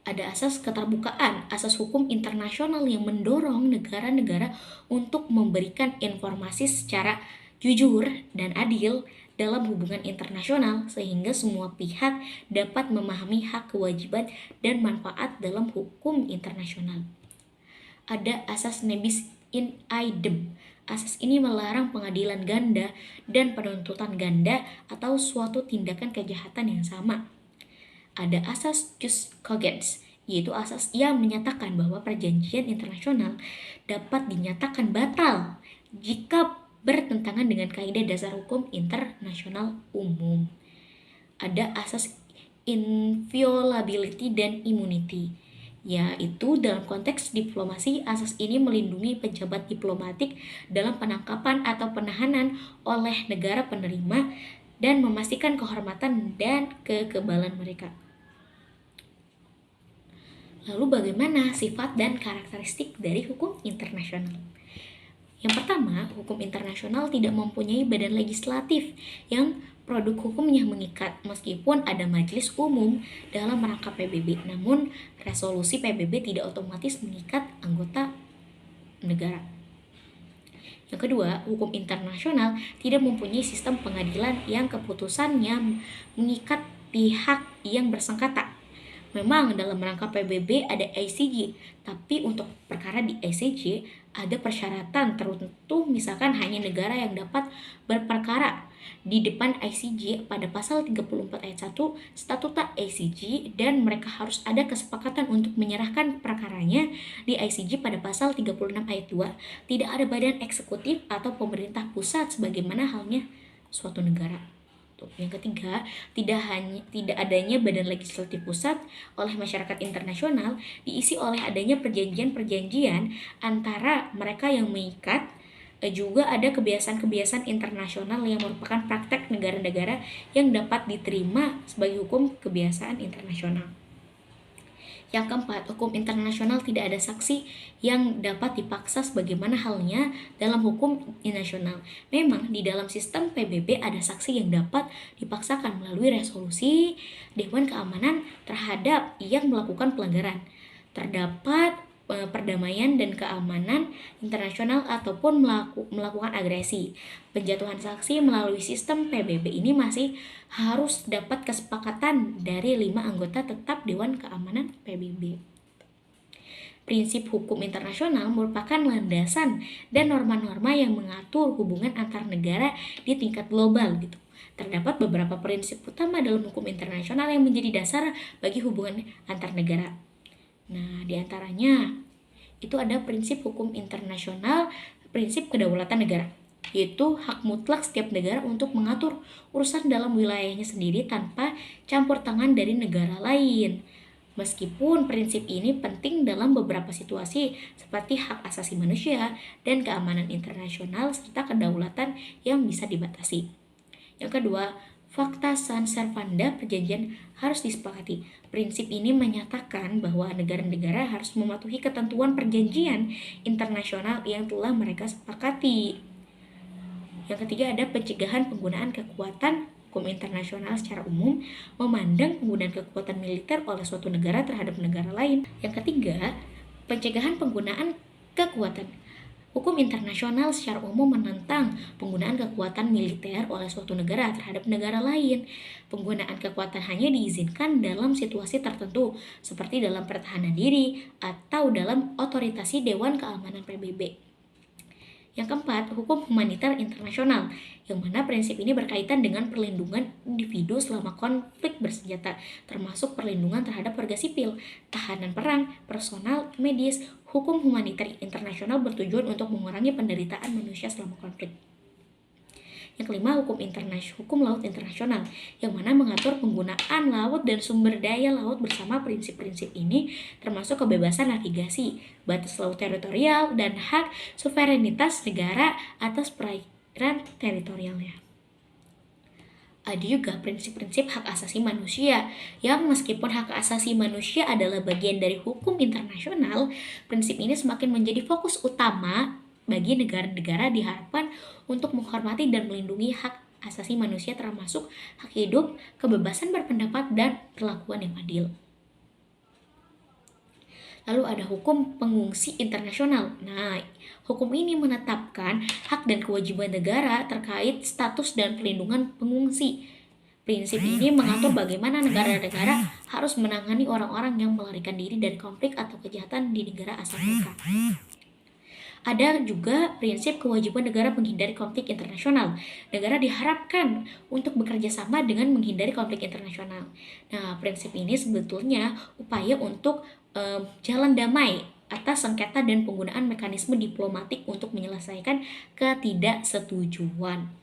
Ada asas keterbukaan, asas hukum internasional yang mendorong negara-negara untuk memberikan informasi secara jujur dan adil dalam hubungan internasional sehingga semua pihak dapat memahami hak, kewajiban, dan manfaat dalam hukum internasional. Ada asas nebis in idem. Asas ini melarang pengadilan ganda dan penuntutan ganda atau suatu tindakan kejahatan yang sama. Ada asas jus cogens, yaitu asas yang menyatakan bahwa perjanjian internasional dapat dinyatakan batal jika bertentangan dengan kaidah dasar hukum internasional umum. Ada asas inviolability dan immunity, yaitu dalam konteks diplomasi, asas ini melindungi pejabat diplomatik dalam penangkapan atau penahanan oleh negara penerima dan memastikan kehormatan dan kekebalan mereka. Lalu bagaimana sifat dan karakteristik dari hukum internasional? Yang pertama, hukum internasional tidak mempunyai badan legislatif yang produk hukumnya mengikat, meskipun ada majelis umum dalam rangka PBB. Namun, resolusi PBB tidak otomatis mengikat anggota negara. Yang kedua, hukum internasional tidak mempunyai sistem pengadilan yang keputusannya mengikat pihak yang bersengketa. Memang dalam rangka PBB ada ICJ, tapi untuk perkara di ICJ ada persyaratan tertentu, misalkan hanya negara yang dapat berperkara di depan ICJ pada pasal 34 ayat 1 Statuta ICJ, dan mereka harus ada kesepakatan untuk menyerahkan perkaranya di ICJ pada pasal 36 ayat 2. Tidak ada badan eksekutif atau pemerintah pusat sebagaimana halnya suatu negara. Yang ketiga, tidak adanya badan legislatif pusat oleh masyarakat internasional diisi oleh adanya perjanjian-perjanjian antara mereka yang mengikat. Juga ada kebiasaan-kebiasaan internasional yang merupakan praktek negara-negara yang dapat diterima sebagai hukum kebiasaan internasional. Yang keempat, hukum internasional tidak ada saksi yang dapat dipaksa sebagaimana halnya dalam hukum nasional. Memang di dalam sistem PBB ada saksi yang dapat dipaksakan melalui resolusi Dewan Keamanan terhadap yang melakukan pelanggaran. Terdapat perdamaian dan keamanan internasional ataupun melakukan agresi. Penjatuhan saksi melalui sistem PBB ini masih harus dapat kesepakatan dari 5 anggota tetap Dewan Keamanan PBB. Prinsip hukum internasional merupakan landasan dan norma-norma yang mengatur hubungan antar negara di tingkat global gitu. Terdapat beberapa prinsip utama dalam hukum internasional yang menjadi dasar bagi hubungan antar negara. Nah, diantaranya itu ada prinsip hukum internasional, prinsip kedaulatan negara, yaitu hak mutlak setiap negara untuk mengatur urusan dalam wilayahnya sendiri tanpa campur tangan dari negara lain. Meskipun prinsip ini penting dalam beberapa situasi seperti hak asasi manusia dan keamanan internasional serta kedaulatan yang bisa dibatasi. Yang kedua, fakta sunt servanda perjanjian harus disepakati. Prinsip ini menyatakan bahwa negara-negara harus mematuhi ketentuan perjanjian internasional yang telah mereka sepakati. Yang ketiga ada pencegahan penggunaan kekuatan. Hukum internasional secara umum memandang penggunaan kekuatan militer oleh suatu negara terhadap negara lain. Yang ketiga, pencegahan penggunaan kekuatan. Hukum internasional secara umum menentang penggunaan kekuatan militer oleh suatu negara terhadap negara lain. Penggunaan kekuatan hanya diizinkan dalam situasi tertentu, seperti dalam pertahanan diri atau dalam otoritasi Dewan Keamanan PBB. Yang keempat, hukum humaniter internasional, yang mana prinsip ini berkaitan dengan perlindungan individu selama konflik bersenjata, termasuk perlindungan terhadap warga sipil, tahanan perang, personal, medis. Hukum humaniter internasional bertujuan untuk mengurangi penderitaan manusia selama konflik. Yang kelima, hukum laut internasional, yang mana mengatur penggunaan laut dan sumber daya laut bersama prinsip-prinsip ini termasuk kebebasan navigasi, batas laut teritorial, dan hak suverenitas negara atas perairan teritorialnya. Ada juga prinsip-prinsip hak asasi manusia, yang meskipun hak asasi manusia adalah bagian dari hukum internasional, prinsip ini semakin menjadi fokus utama bagi negara-negara diharapkan untuk menghormati dan melindungi hak asasi manusia termasuk hak hidup, kebebasan berpendapat, dan perlakuan yang adil. Lalu ada hukum pengungsi internasional. Nah, hukum ini menetapkan hak dan kewajiban negara terkait status dan perlindungan pengungsi. Prinsip ini mengatur bagaimana negara-negara harus menangani orang-orang yang melarikan diri dari konflik atau kejahatan di negara asal mereka. Ada juga prinsip kewajiban negara menghindari konflik internasional. Negara diharapkan untuk bekerja sama dengan menghindari konflik internasional. Nah, prinsip ini sebetulnya upaya untuk jalan damai atas sengketa dan penggunaan mekanisme diplomatik untuk menyelesaikan ketidaksetujuan.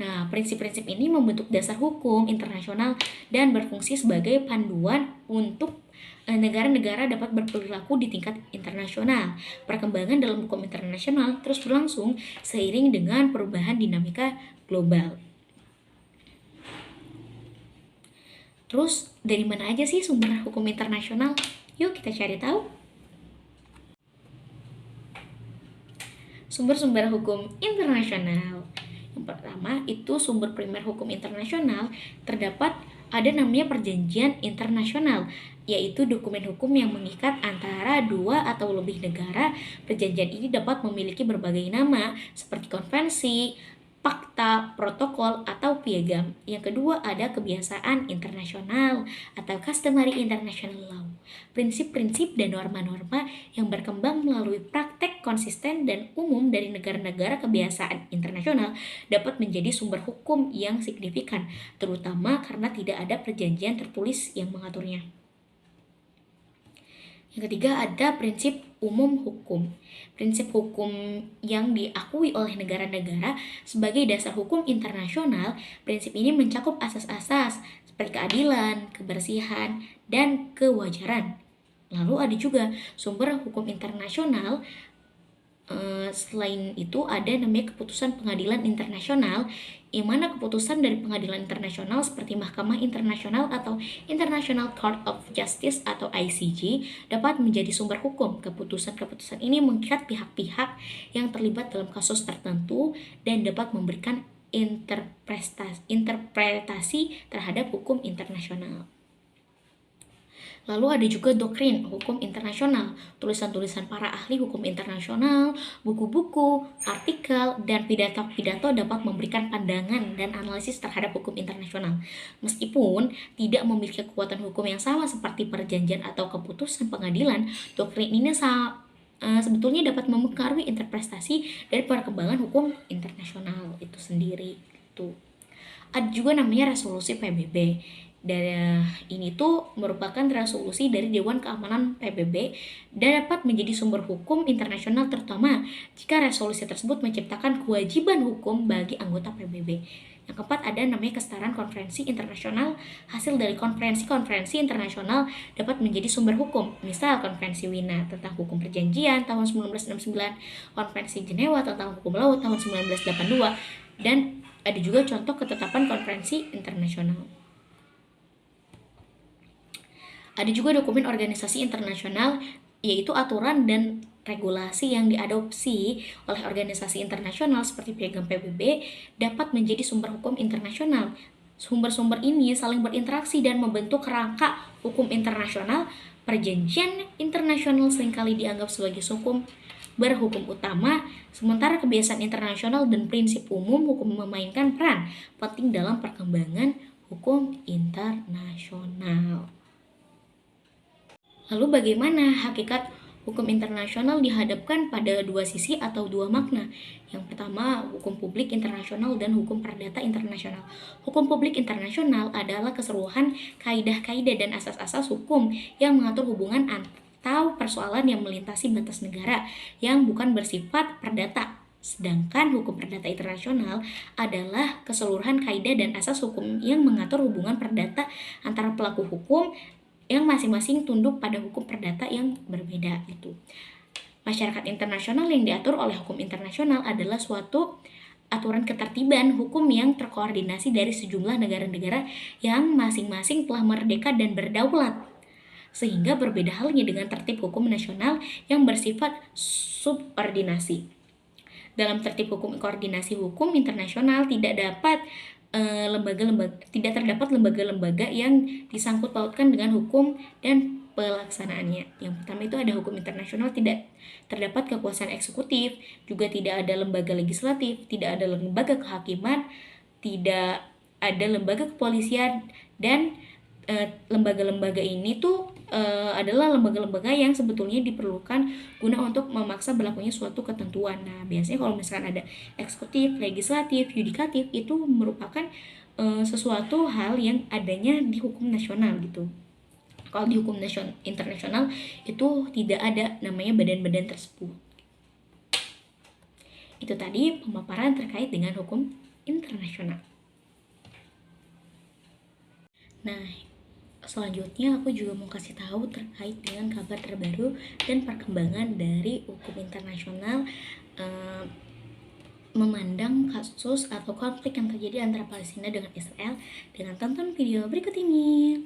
Nah, prinsip-prinsip ini membentuk dasar hukum internasional dan berfungsi sebagai panduan untuk negara-negara dapat berperilaku di tingkat internasional. Perkembangan dalam hukum internasional terus berlangsung seiring dengan perubahan dinamika global. Terus, dari mana aja sih sumber hukum internasional? Yuk kita cari tahu. Sumber-sumber hukum internasional. Yang pertama itu sumber primer hukum internasional, terdapat ada namanya perjanjian internasional, yaitu dokumen hukum yang mengikat antara dua atau lebih negara. Perjanjian ini dapat memiliki berbagai nama seperti konvensi, fakta, fakta, protokol, atau piagam. Yang kedua ada kebiasaan internasional atau customary international law. Prinsip-prinsip dan norma-norma yang berkembang melalui praktek konsisten dan umum dari negara-negara kebiasaan internasional dapat menjadi sumber hukum yang signifikan, terutama karena tidak ada perjanjian tertulis yang mengaturnya. Yang ketiga ada prinsip umum hukum. Prinsip hukum yang diakui oleh negara-negara sebagai dasar hukum internasional. Prinsip ini mencakup asas-asas seperti keadilan, kebersihan, dan kewajaran. Lalu ada juga sumber hukum internasional. Selain itu ada namanya keputusan pengadilan internasional, yang mana keputusan dari pengadilan internasional seperti Mahkamah Internasional atau International Court of Justice atau ICJ dapat menjadi sumber hukum. Keputusan-keputusan ini mengikat pihak-pihak yang terlibat dalam kasus tertentu dan dapat memberikan interpretasi terhadap hukum internasional. Lalu ada juga doktrin hukum internasional, tulisan-tulisan para ahli hukum internasional, buku-buku, artikel, dan pidato-pidato dapat memberikan pandangan dan analisis terhadap hukum internasional. Meskipun tidak memiliki kekuatan hukum yang sama seperti perjanjian atau keputusan pengadilan, doktrin ini sebetulnya dapat mempengaruhi interpretasi dari perkembangan hukum internasional itu sendiri. Ada juga namanya resolusi PBB. Dan ini tuh merupakan resolusi dari Dewan Keamanan PBB dan dapat menjadi sumber hukum internasional terutama jika resolusi tersebut menciptakan kewajiban hukum bagi anggota PBB. Yang keempat ada namanya kesetaraan konferensi internasional. Hasil dari konferensi internasional dapat menjadi sumber hukum. Misal konferensi Wina tentang hukum perjanjian tahun 1969, konferensi Jenewa tentang hukum laut tahun 1982, dan ada juga contoh ketetapan konferensi internasional. Ada juga dokumen organisasi internasional, yaitu aturan dan regulasi yang diadopsi oleh organisasi internasional seperti Piagam PBB dapat menjadi sumber hukum internasional. Sumber-sumber ini saling berinteraksi dan membentuk kerangka hukum internasional. Perjanjian internasional seringkali dianggap sebagai hukum berhukum utama, sementara kebiasaan internasional dan prinsip umum hukum memainkan peran penting dalam perkembangan hukum internasional. Lalu bagaimana hakikat hukum internasional dihadapkan pada dua sisi atau dua makna? Yang pertama, hukum publik internasional dan hukum perdata internasional. Hukum publik internasional adalah keseluruhan kaidah-kaidah dan asas-asas hukum yang mengatur hubungan atau persoalan yang melintasi batas negara yang bukan bersifat perdata. Sedangkan hukum perdata internasional adalah keseluruhan kaidah dan asas hukum yang mengatur hubungan perdata antara pelaku hukum yang masing-masing tunduk pada hukum perdata yang berbeda itu. Masyarakat internasional yang diatur oleh hukum internasional adalah suatu aturan ketertiban hukum yang terkoordinasi dari sejumlah negara-negara yang masing-masing telah merdeka dan berdaulat. Sehingga berbeda halnya dengan tertib hukum nasional yang bersifat subordinasi. Dalam tertib hukum koordinasi hukum internasional tidak terdapat lembaga-lembaga yang disangkut pautkan dengan hukum dan pelaksanaannya. Yang pertama itu ada hukum internasional, tidak terdapat kekuasaan eksekutif, juga tidak ada lembaga legislatif, tidak ada lembaga kehakiman, tidak ada lembaga kepolisian, dan lembaga-lembaga ini tuh adalah lembaga-lembaga yang sebetulnya diperlukan guna untuk memaksa berlakunya suatu ketentuan. Nah, biasanya kalau misalkan ada eksekutif, legislatif, yudikatif, itu merupakan sesuatu hal yang adanya di hukum nasional gitu. Kalau di hukum internasional itu tidak ada namanya badan-badan tersebut. Itu tadi pemaparan terkait dengan hukum internasional. Nah, selanjutnya aku juga mau kasih tahu terkait dengan kabar terbaru dan perkembangan dari hukum internasional memandang kasus atau konflik yang terjadi antara Palestina dengan Israel dengan tonton video berikut ini.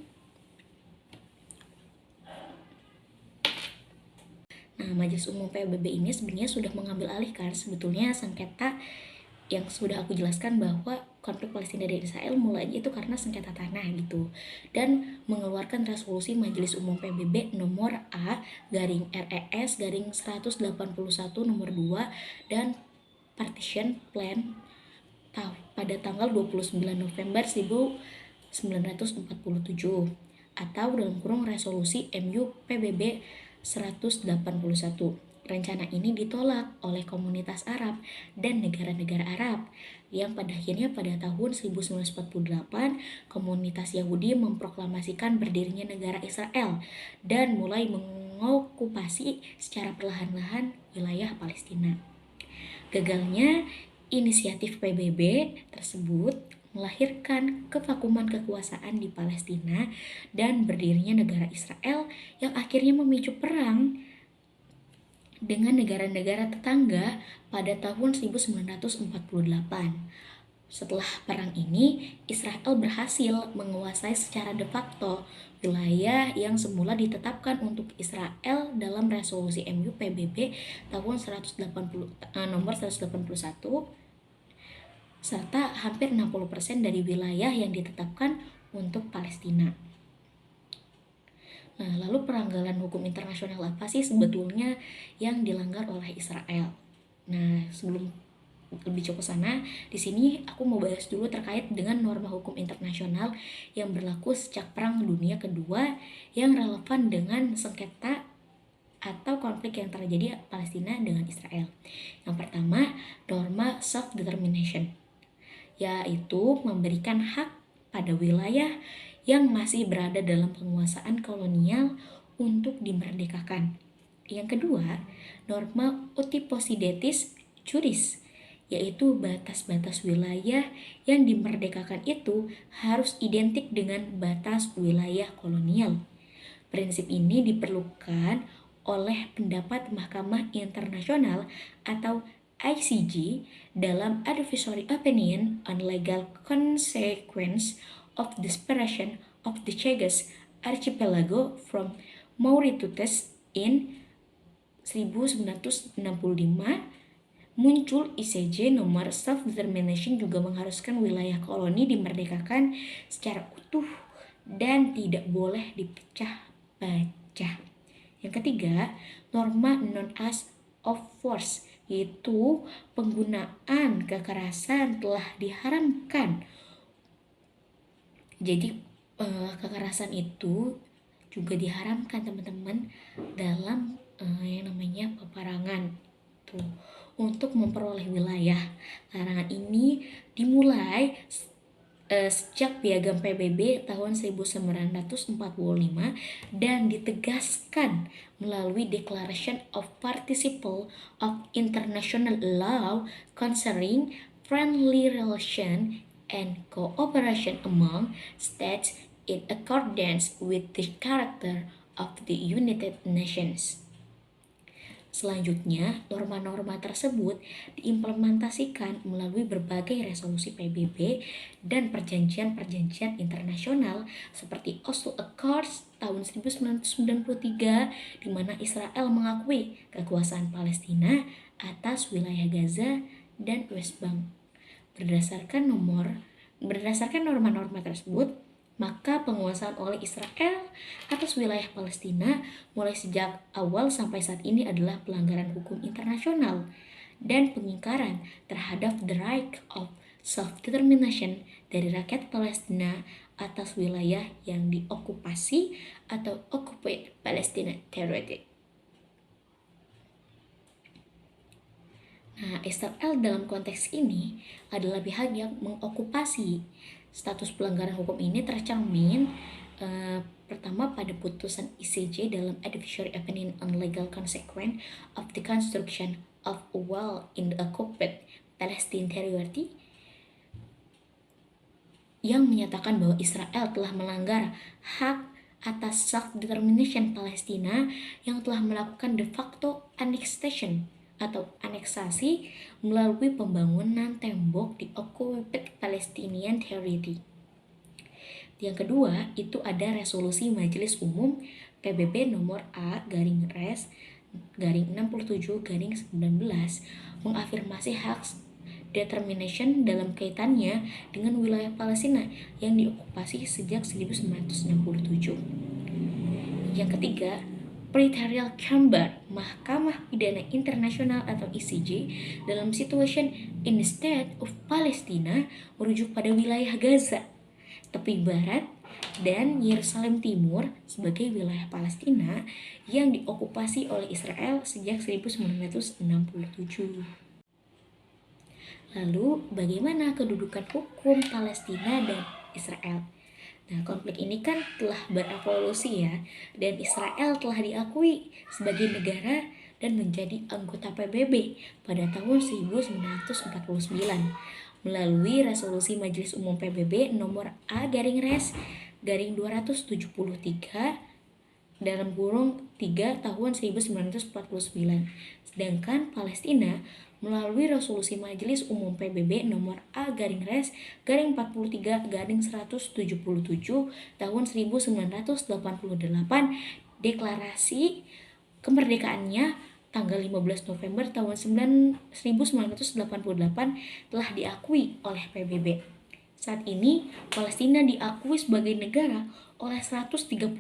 Nah, Majelis Umum PBB ini sebenarnya sudah mengambil alih kan sebetulnya sengketa yang sudah aku jelaskan bahwa konflik Palestina dan Israel mulainya itu karena sengketa tanah gitu, dan mengeluarkan resolusi Majelis Umum PBB nomor A/RES/181 nomor 2 dan Partition Plan pada tanggal 29 November 1947 atau dalam kurung resolusi MU PBB 181. Rencana ini ditolak oleh komunitas Arab dan negara-negara Arab yang pada akhirnya pada tahun 1948 komunitas Yahudi memproklamasikan berdirinya negara Israel dan mulai mengokupasi secara perlahan-lahan wilayah Palestina. Gagalnya inisiatif PBB tersebut melahirkan kevakuman kekuasaan di Palestina dan berdirinya negara Israel yang akhirnya memicu perang dengan negara-negara tetangga pada tahun 1948. Setelah perang ini, Israel berhasil menguasai secara de facto wilayah yang semula ditetapkan untuk Israel dalam resolusi MU PBB tahun nomor 181 serta hampir 60% dari wilayah yang ditetapkan untuk Palestina. Nah, lalu pelanggaran hukum internasional apa sih sebetulnya yang dilanggar oleh Israel? Nah, sebelum lebih jauh ke sana, di sini aku mau bahas dulu terkait dengan norma hukum internasional yang berlaku sejak Perang Dunia Kedua yang relevan dengan sengketa atau konflik yang terjadi Palestina dengan Israel. Yang pertama, norma self-determination, yaitu memberikan hak pada wilayah yang masih berada dalam penguasaan kolonial untuk dimerdekakan. Yang kedua, norma Utimophilous Juris, yaitu batas-batas wilayah yang dimerdekakan itu harus identik dengan batas wilayah kolonial. Prinsip ini diperlukan oleh pendapat Mahkamah Internasional atau ICJ dalam Advisory Opinion on Legal Consequence of the Separation of the Chagos Archipelago from Mauritius in 1965. Muncul ICJ nomor self-determination juga mengharuskan wilayah koloni dimerdekakan secara utuh dan tidak boleh dipecah-pecah. Yang ketiga, norma non-use of force, yaitu penggunaan kekerasan telah diharamkan. Jadi kekerasan itu juga diharamkan teman-teman dalam yang namanya peperangan tuh untuk memperoleh wilayah. Larangan ini dimulai sejak Piagam PBB tahun 1945 dan ditegaskan melalui Declaration of Participle of International Law Concerning Friendly Relation and Cooperation among States in accordance with the charter of the United Nations. Selanjutnya, norma-norma tersebut diimplementasikan melalui berbagai resolusi PBB dan perjanjian-perjanjian internasional seperti Oslo Accords tahun 1993 di mana Israel mengakui kekuasaan Palestina atas wilayah Gaza dan West Bank. Berdasarkan norma-norma tersebut, maka penguasaan oleh Israel atas wilayah Palestina mulai sejak awal sampai saat ini adalah pelanggaran hukum internasional dan pengingkaran terhadap the right of self-determination dari rakyat Palestina atas wilayah yang diokupasi atau occupied Palestinian Territory. Nah, Israel dalam konteks ini adalah pihak yang mengokupasi. Status pelanggaran hukum ini tercermin pertama pada putusan ICJ dalam Advisory Opinion on Legal Consequence of the Construction of a Wall in the Occupied Palestinian Territory yang menyatakan bahwa Israel telah melanggar hak atas self-determination Palestina yang telah melakukan de facto annexation atau aneksasi melalui pembangunan tembok di Occupied Palestinian Territory. Yang kedua, itu ada resolusi Majelis Umum PBB nomor A/Res/67/19 mengafirmasi hak determination dalam kaitannya dengan wilayah Palestina yang diokupasi sejak 1967. Yang ketiga, Pretrial Chamber, Mahkamah Pidana Internasional atau ICJ, dalam situation in the state of Palestina merujuk pada wilayah Gaza, tepi barat, dan Yerusalem Timur sebagai wilayah Palestina yang diokupasi oleh Israel sejak 1967. Lalu, bagaimana kedudukan hukum Palestina dan Israel? Nah, konflik ini kan telah berevolusi ya, dan Israel telah diakui sebagai negara dan menjadi anggota PBB pada tahun 1949 melalui resolusi Majelis Umum PBB nomor A-Res/273 dalam kurung 3 tahun 1949. Sedangkan Palestina melalui resolusi Majelis Umum PBB nomor A-43-177 tahun 1988, deklarasi kemerdekaannya tanggal 15 November tahun 1988 telah diakui oleh PBB. Saat ini, Palestina diakui sebagai negara oleh 138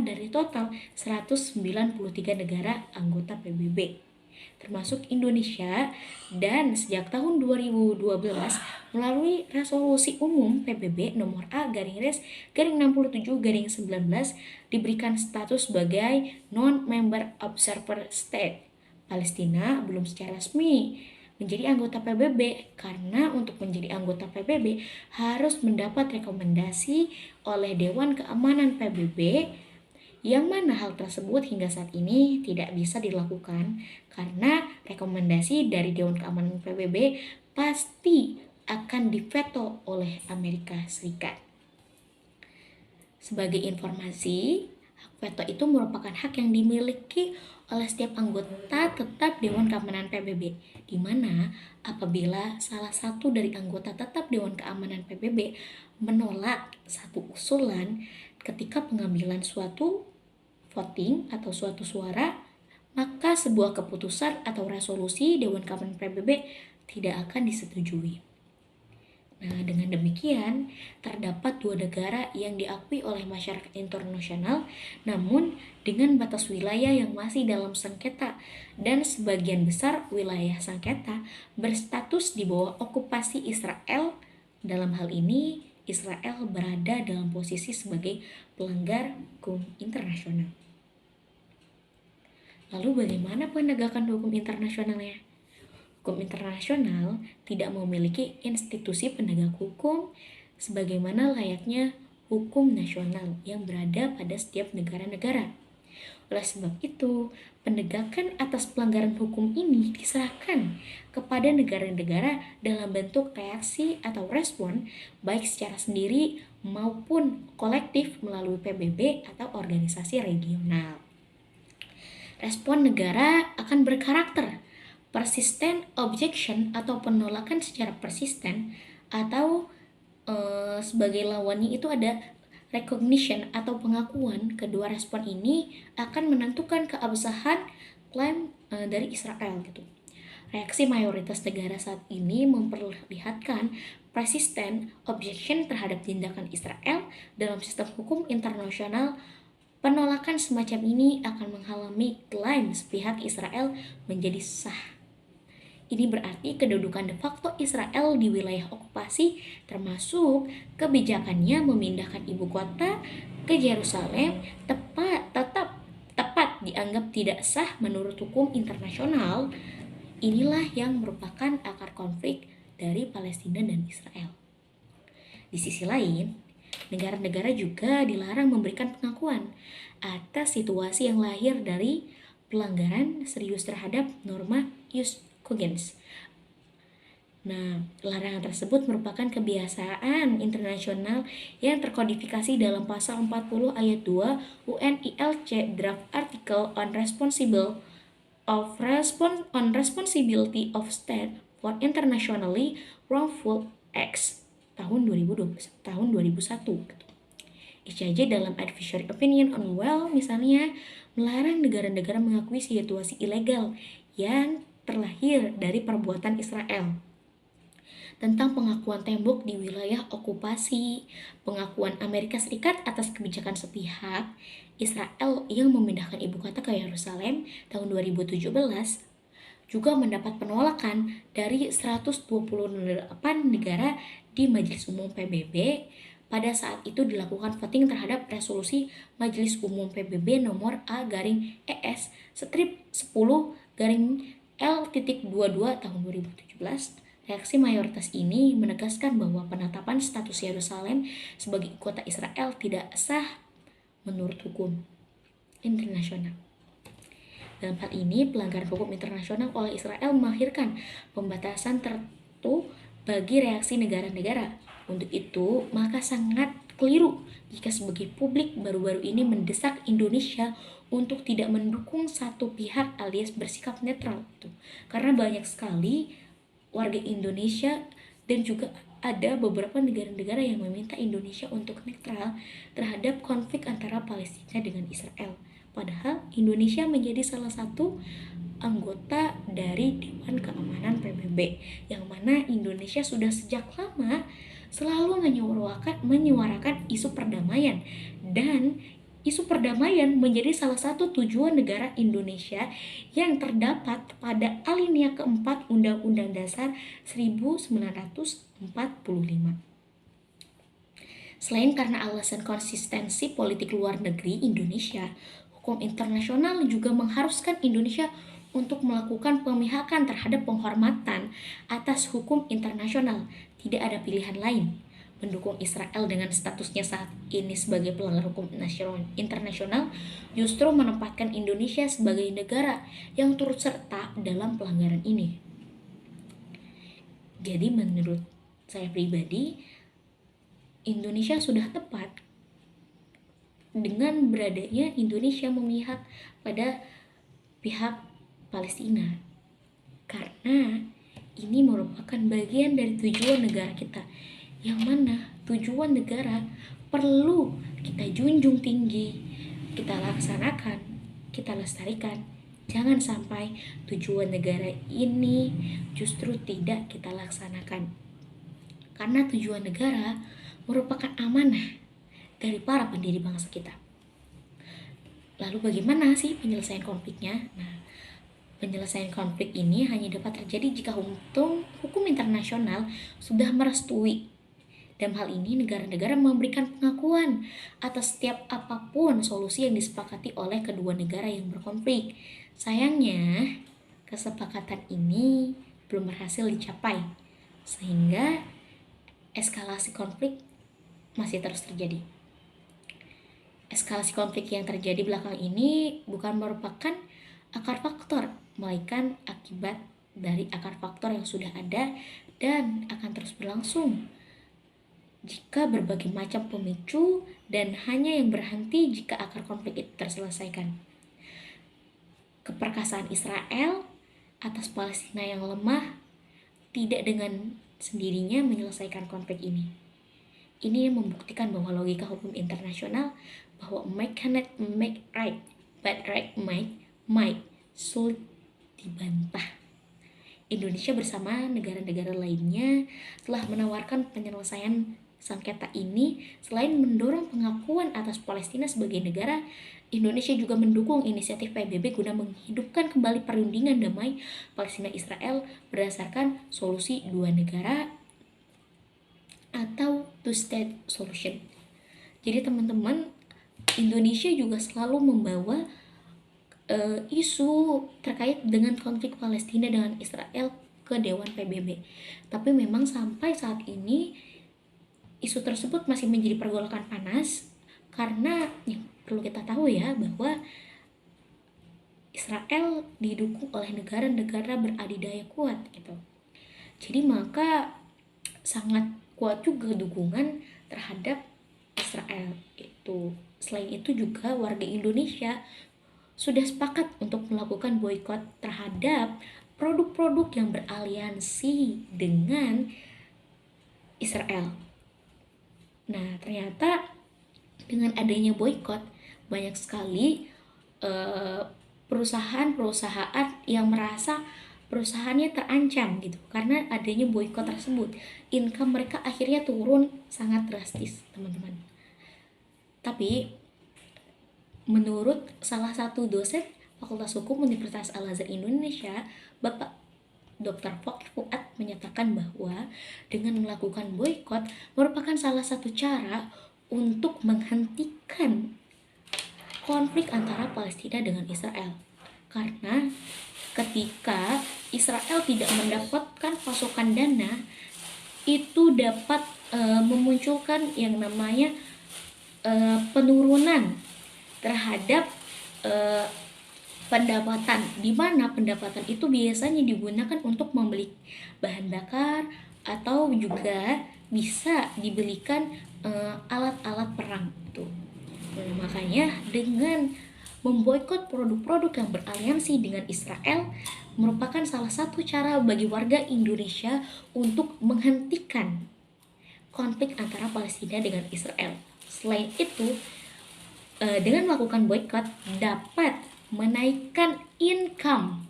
dari total 193 negara anggota PBB, termasuk Indonesia, dan sejak tahun 2012 melalui resolusi umum PBB nomor A-67-19 diberikan status sebagai non-member observer state. Palestina belum secara resmi menjadi anggota PBB karena untuk menjadi anggota PBB harus mendapat rekomendasi oleh Dewan Keamanan PBB, yang mana hal tersebut hingga saat ini tidak bisa dilakukan karena rekomendasi dari Dewan Keamanan PBB pasti akan diveto oleh Amerika Serikat. Sebagai informasi, hak veto itu merupakan hak yang dimiliki oleh setiap anggota tetap Dewan Keamanan PBB, di mana apabila salah satu dari anggota tetap Dewan Keamanan PBB menolak satu usulan ketika pengambilan suatu voting atau suatu suara, maka sebuah keputusan atau resolusi Dewan Keamanan PBB tidak akan disetujui. Nah, dengan demikian, terdapat 2 negara yang diakui oleh masyarakat internasional, namun dengan batas wilayah yang masih dalam sengketa, dan sebagian besar wilayah sengketa berstatus di bawah okupasi Israel. Dalam hal ini, Israel berada dalam posisi sebagai pelanggar hukum internasional. Lalu bagaimana penegakan hukum internasionalnya? Hukum internasional tidak memiliki institusi penegak hukum sebagaimana layaknya hukum nasional yang berada pada setiap negara-negara. Oleh sebab itu, penegakan atas pelanggaran hukum ini diserahkan kepada negara-negara dalam bentuk reaksi atau respon, baik secara sendiri maupun kolektif melalui PBB atau organisasi regional. Respon negara akan berkarakter persistent objection atau penolakan secara persisten, atau sebagai lawannya itu ada recognition atau pengakuan. Kedua respon ini akan menentukan keabsahan klaim dari Israel gitu. Reaksi mayoritas negara saat ini memperlihatkan persistent objection terhadap tindakan Israel dalam sistem hukum internasional. Penolakan semacam ini akan menghalangi klaim sepihak Israel menjadi sah. Ini berarti kedudukan de facto Israel di wilayah okupasi, termasuk kebijakannya memindahkan ibu kota ke Yerusalem, tepat dianggap tidak sah menurut hukum internasional. Inilah yang merupakan akar konflik dari Palestina dan Israel. Di sisi lain, negara-negara juga dilarang memberikan pengakuan atas situasi yang lahir dari pelanggaran serius terhadap norma ius cogens. Nah, larangan tersebut merupakan kebiasaan internasional yang terkodifikasi dalam pasal 40 ayat 2 UNILC Draft Article on Responsibility of State for Internationally Wrongful Acts tahun 2001. ICJ dalam Advisory Opinion on Well misalnya melarang negara-negara mengakui situasi ilegal yang terlahir dari perbuatan Israel. tentang pengakuan tembok di wilayah okupasi, pengakuan Amerika Serikat atas kebijakan sepihak Israel yang memindahkan ibu kota ke Yerusalem tahun 2017, juga mendapat penolakan dari 128 negara di Majelis Umum PBB. Pada saat itu dilakukan voting terhadap resolusi Majelis Umum PBB nomor A/ES strip 10 L.22 tahun 2017. Reaksi mayoritas ini menegaskan bahwa penetapan status Yerusalem sebagai kota Israel tidak sah menurut hukum internasional. Dalam hal ini, pelanggaran hukum internasional oleh Israel melahirkan pembatasan tertentu bagi reaksi negara-negara. Untuk itu, maka sangat keliru jika sebagai publik baru-baru ini mendesak Indonesia untuk tidak mendukung satu pihak alias bersikap netral. Karena banyak sekali warga Indonesia dan juga ada beberapa negara-negara yang meminta Indonesia untuk netral terhadap konflik antara Palestina dengan Israel. Padahal Indonesia menjadi salah satu anggota dari Dewan Keamanan PBB, yang mana Indonesia sudah sejak lama selalu menyuarakan isu perdamaian, dan isu perdamaian menjadi salah satu tujuan negara Indonesia yang terdapat pada alinea keempat Undang-Undang Dasar 1945. Selain karena alasan konsistensi politik luar negeri Indonesia, hukum internasional juga mengharuskan Indonesia untuk melakukan pemihakan terhadap penghormatan atas hukum internasional. Tidak ada pilihan lain. Mendukung Israel dengan statusnya saat ini sebagai pelanggar hukum internasional justru menempatkan Indonesia sebagai negara yang turut serta dalam pelanggaran ini. Jadi menurut saya pribadi, Indonesia sudah tepat dengan beradanya Indonesia memihak pada pihak Palestina, karena ini merupakan bagian dari tujuan negara kita, yang mana tujuan negara perlu kita junjung tinggi, kita laksanakan, kita lestarikan. Jangan sampai tujuan negara ini justru tidak kita laksanakan, karena tujuan negara merupakan amanah dari para pendiri bangsa kita. Lalu bagaimana sih penyelesaian konfliknya? Nah, penyelesaian konflik ini hanya dapat terjadi jika hukum internasional sudah merestui. Dalam hal ini, negara-negara memberikan pengakuan atas setiap apapun solusi yang disepakati oleh kedua negara yang berkonflik. Sayangnya, kesepakatan ini belum berhasil dicapai, sehingga eskalasi konflik masih terus terjadi. Eskalasi konflik yang terjadi belakang ini bukan merupakan akar faktor, melainkan akibat dari akar faktor yang sudah ada dan akan terus berlangsung jika berbagai macam pemicu, dan hanya yang berhenti jika akar konflik itu terselesaikan. Keperkasaan Israel atas Palestina yang lemah tidak dengan sendirinya menyelesaikan konflik ini. Ini membuktikan bahwa logika hukum internasional bahwa make cannot make right, but right might sulit dibantah. Indonesia bersama negara-negara lainnya telah menawarkan penyelesaian sengketa ini. Selain mendorong pengakuan atas Palestina sebagai negara, Indonesia juga mendukung inisiatif PBB guna menghidupkan kembali perundingan damai Palestina-Israel berdasarkan solusi dua negara atau two-state solution. Jadi teman-teman, Indonesia juga selalu membawa isu terkait dengan konflik Palestina dengan Israel ke Dewan PBB. Tapi memang sampai saat ini isu tersebut masih menjadi pergolakan panas, karena perlu kita tahu ya bahwa Israel didukung oleh negara-negara beradidaya kuat gitu. Jadi maka sangat kuat juga dukungan terhadap Israel itu. Selain itu juga warga Indonesia sudah sepakat untuk melakukan boikot terhadap produk-produk yang beraliansi dengan Israel. Nah, ternyata dengan adanya boikot, banyak sekali perusahaan-perusahaan yang merasa perusahaannya terancam gitu karena adanya boykot tersebut. Income mereka akhirnya turun sangat drastis, teman-teman. Tapi menurut salah satu dosen Fakultas Hukum Universitas Al-Azhar Indonesia, Bapak Dr. Fakih Fuad menyatakan bahwa dengan melakukan boykot merupakan salah satu cara untuk menghentikan konflik antara Palestina dengan Israel. Karena ketika Israel tidak mendapatkan pasokan dana, itu dapat memunculkan yang namanya penurunan terhadap pendapatan, di mana pendapatan itu biasanya digunakan untuk membeli bahan bakar atau juga bisa dibelikan alat-alat perang itu. Nah, makanya dengan memboikot produk-produk yang beraliansi dengan Israel merupakan salah satu cara bagi warga Indonesia untuk menghentikan konflik antara Palestina dengan Israel. Selain itu, dengan melakukan boikot dapat menaikkan income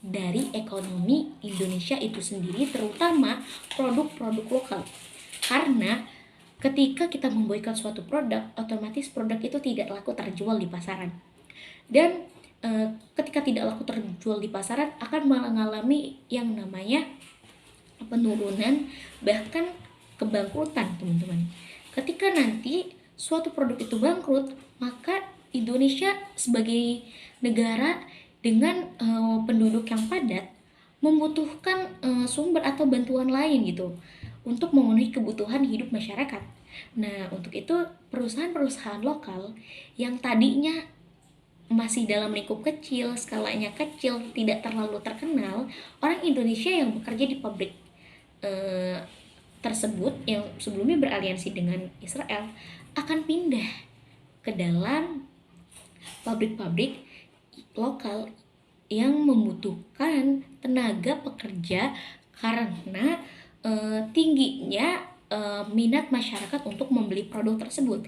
dari ekonomi Indonesia itu sendiri, terutama produk-produk lokal. Karena ketika kita memboikot suatu produk, otomatis produk itu tidak laku terjual di pasaran. Dan ketika tidak laku terjual di pasaran akan mengalami yang namanya penurunan, bahkan kebangkrutan, teman-teman. Ketika nanti suatu produk itu bangkrut, maka Indonesia sebagai negara dengan penduduk yang padat membutuhkan sumber atau bantuan lain gitu untuk memenuhi kebutuhan hidup masyarakat. Nah, untuk itu perusahaan-perusahaan lokal yang tadinya masih dalam lingkup kecil, skalanya kecil, tidak terlalu terkenal, orang Indonesia yang bekerja di pabrik tersebut yang sebelumnya beraliansi dengan Israel akan pindah ke dalam pabrik-pabrik lokal yang membutuhkan tenaga pekerja karena tingginya minat masyarakat untuk membeli produk tersebut.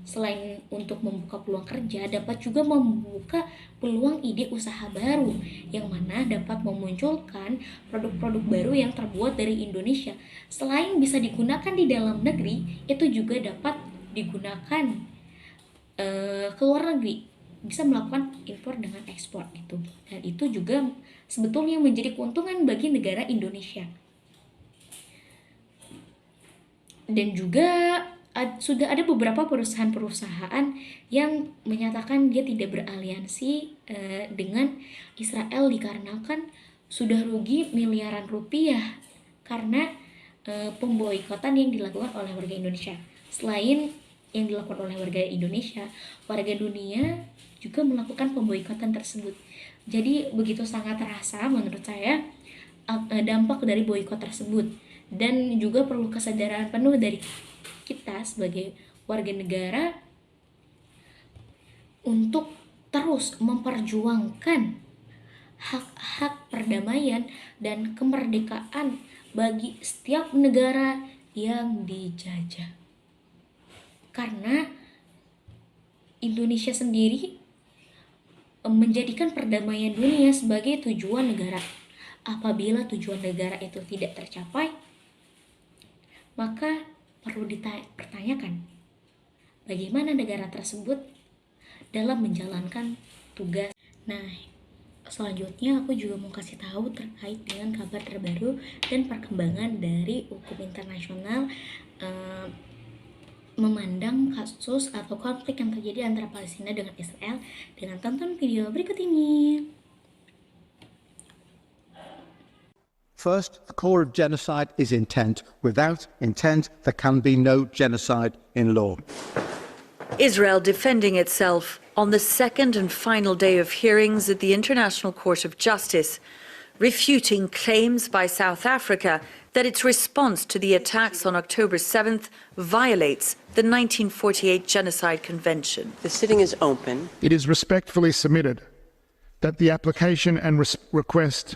Selain untuk membuka peluang kerja, dapat juga membuka peluang ide usaha baru yang mana dapat memunculkan produk-produk baru yang terbuat dari Indonesia. Selain bisa digunakan di dalam negeri, itu juga dapat digunakan ke luar negeri, bisa melakukan impor dengan ekspor gitu. Dan itu juga sebetulnya menjadi keuntungan bagi negara Indonesia. Dan juga sudah ada beberapa perusahaan-perusahaan yang menyatakan dia tidak beraliansi dengan Israel dikarenakan sudah rugi miliaran rupiah karena pemboikotan yang dilakukan oleh warga Indonesia. Selain yang dilakukan oleh warga Indonesia, warga dunia juga melakukan pemboikotan tersebut. Jadi begitu sangat terasa menurut saya dampak dari boikot tersebut, dan juga perlu kesadaran penuh dari kita sebagai warga negara untuk terus memperjuangkan hak-hak perdamaian dan kemerdekaan bagi setiap negara yang dijajah. Karena Indonesia sendiri menjadikan perdamaian dunia sebagai tujuan negara. Apabila tujuan negara itu tidak tercapai, maka perlu dipertanyakan bagaimana negara tersebut dalam menjalankan tugas. Nah, selanjutnya aku juga mau kasih tahu terkait dengan kabar terbaru dan perkembangan dari hukum internasional memandang kasus atau konflik yang terjadi antara Palestina dengan Israel dengan tonton video berikut ini. First, the core of genocide is intent. Without intent, there can be no genocide in law. Israel defending itself on the second and final day of hearings at the International Court of Justice, refuting claims by South Africa that its response to the attacks on October 7th violates the 1948 Genocide Convention. The sitting is open. It is respectfully submitted that the application and request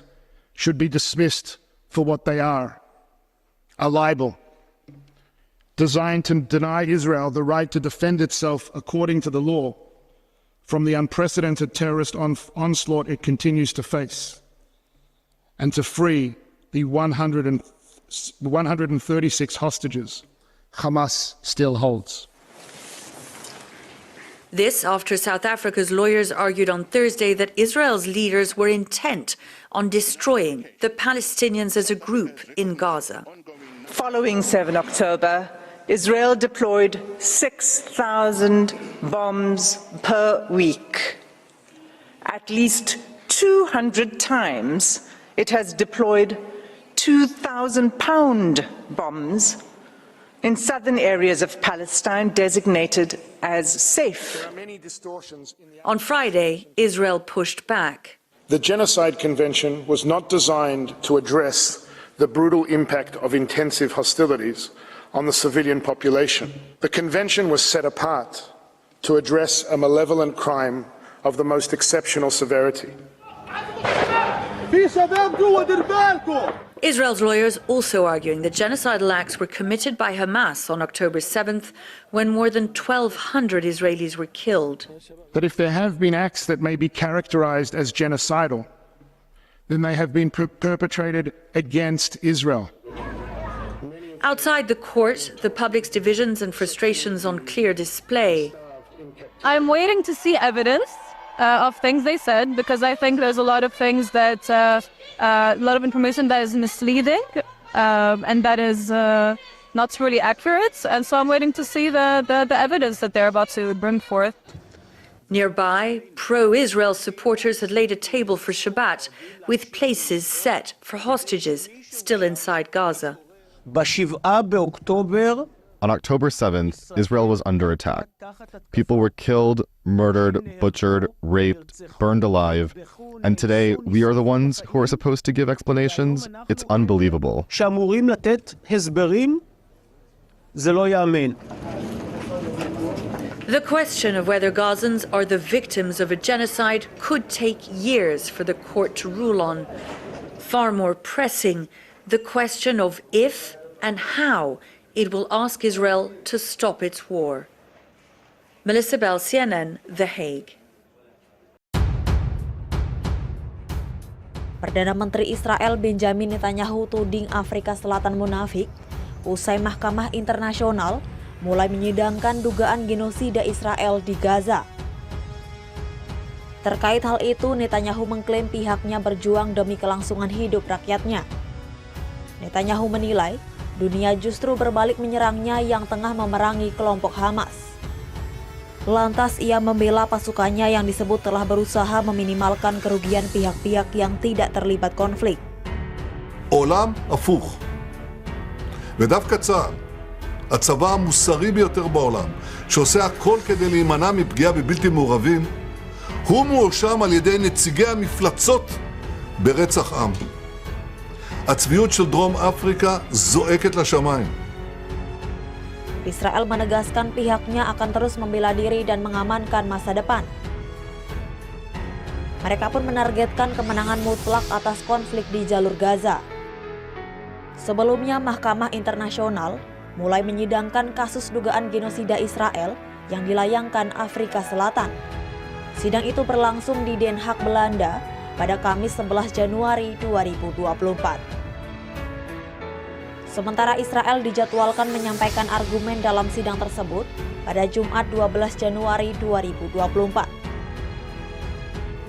should be dismissed for what they are, a libel designed to deny Israel the right to defend itself according to the law from the unprecedented terrorist onslaught it continues to face. and to free the 136 hostages Hamas still holds. This after South Africa's lawyers argued on Thursday that Israel's leaders were intent on destroying the Palestinians as a group in Gaza. Following 7 October, Israel deployed 6,000 bombs per week. At least 200 times it has deployed 2,000-pound bombs in southern areas of Palestine designated as safe. On Friday, Israel pushed back. The Genocide Convention was not designed to address the brutal impact of intensive hostilities on the civilian population. The Convention was set apart to address a malevolent crime of the most exceptional severity. Israel's lawyers also arguing that genocidal acts were committed by Hamas on October 7th, when more than 1,200 Israelis were killed. That if there have been acts that may be characterized as genocidal, then they have been perpetrated against Israel. Outside the court, the public's divisions and frustrations on clear display. I'm waiting to see evidence of things they said, because I think there's a lot of things that, a lot of information that is misleading and that is not really accurate. And so I'm waiting to see the evidence that they're about to bring forth. Nearby, pro-Israel supporters had laid a table for Shabbat with places set for hostages still inside Gaza. On October 7th, Israel was under attack. People were killed, murdered, butchered, raped, burned alive. And today, we are the ones who are supposed to give explanations? It's unbelievable. The question of whether Gazans are the victims of a genocide could take years for the court to rule on. Far more pressing, the question of if and how it will ask Israel to stop its war. Melissa Bell, CNN, The Hague. Perdana Menteri Israel Benjamin Netanyahu tuding Afrika Selatan munafik usai Mahkamah Internasional mulai menyidangkan dugaan genosida Israel di Gaza. Terkait hal itu, Netanyahu mengklaim pihaknya berjuang demi kelangsungan hidup rakyatnya. Netanyahu menilai dunia justru berbalik menyerangnya yang tengah memerangi kelompok Hamas. Lantas ia membela pasukannya yang disebut telah berusaha meminimalkan kerugian pihak-pihak yang tidak terlibat konflik. עולם הפוך. ודווקא צה"ל, הצבא המוסרי ביותר בעולם, שעושה הכל כדי להימנע מפגיעה בבלתי מעורבים, הוא מואשם על ידי נציגי המפלצות ברצח עם. הצביעות של דרום אפריקה זועקת לשמיים. Israel menegaskan pihaknya akan terus membela diri dan mengamankan masa depan. Mereka pun menargetkan kemenangan mutlak atas konflik di jalur Gaza. Sebelumnya, Mahkamah Internasional mulai menyidangkan kasus dugaan genosida Israel yang dilayangkan Afrika Selatan. Sidang itu berlangsung di Den Haag, Belanda pada Kamis 11 Januari 2024. Sementara Israel dijadwalkan menyampaikan argumen dalam sidang tersebut pada Jumat 12 Januari 2024.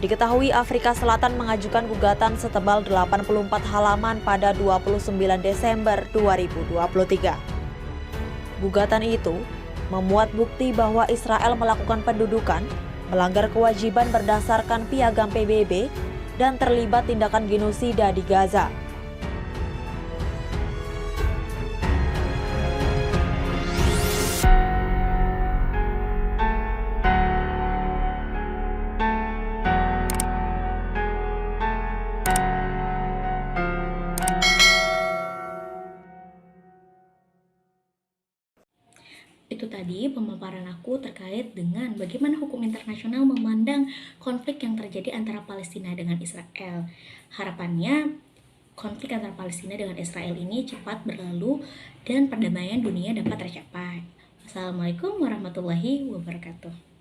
Diketahui Afrika Selatan mengajukan gugatan setebal 84 halaman pada 29 Desember 2023. Gugatan itu memuat bukti bahwa Israel melakukan pendudukan, melanggar kewajiban berdasarkan Piagam PBB, dan terlibat tindakan genosida di Gaza. Itu tadi pemaparan aku terkait dengan bagaimana hukum internasional memandang konflik yang terjadi antara Palestina dengan Israel. Harapannya konflik antara Palestina dengan Israel ini cepat berlalu dan perdamaian dunia dapat tercapai. Wassalamualaikum warahmatullahi wabarakatuh.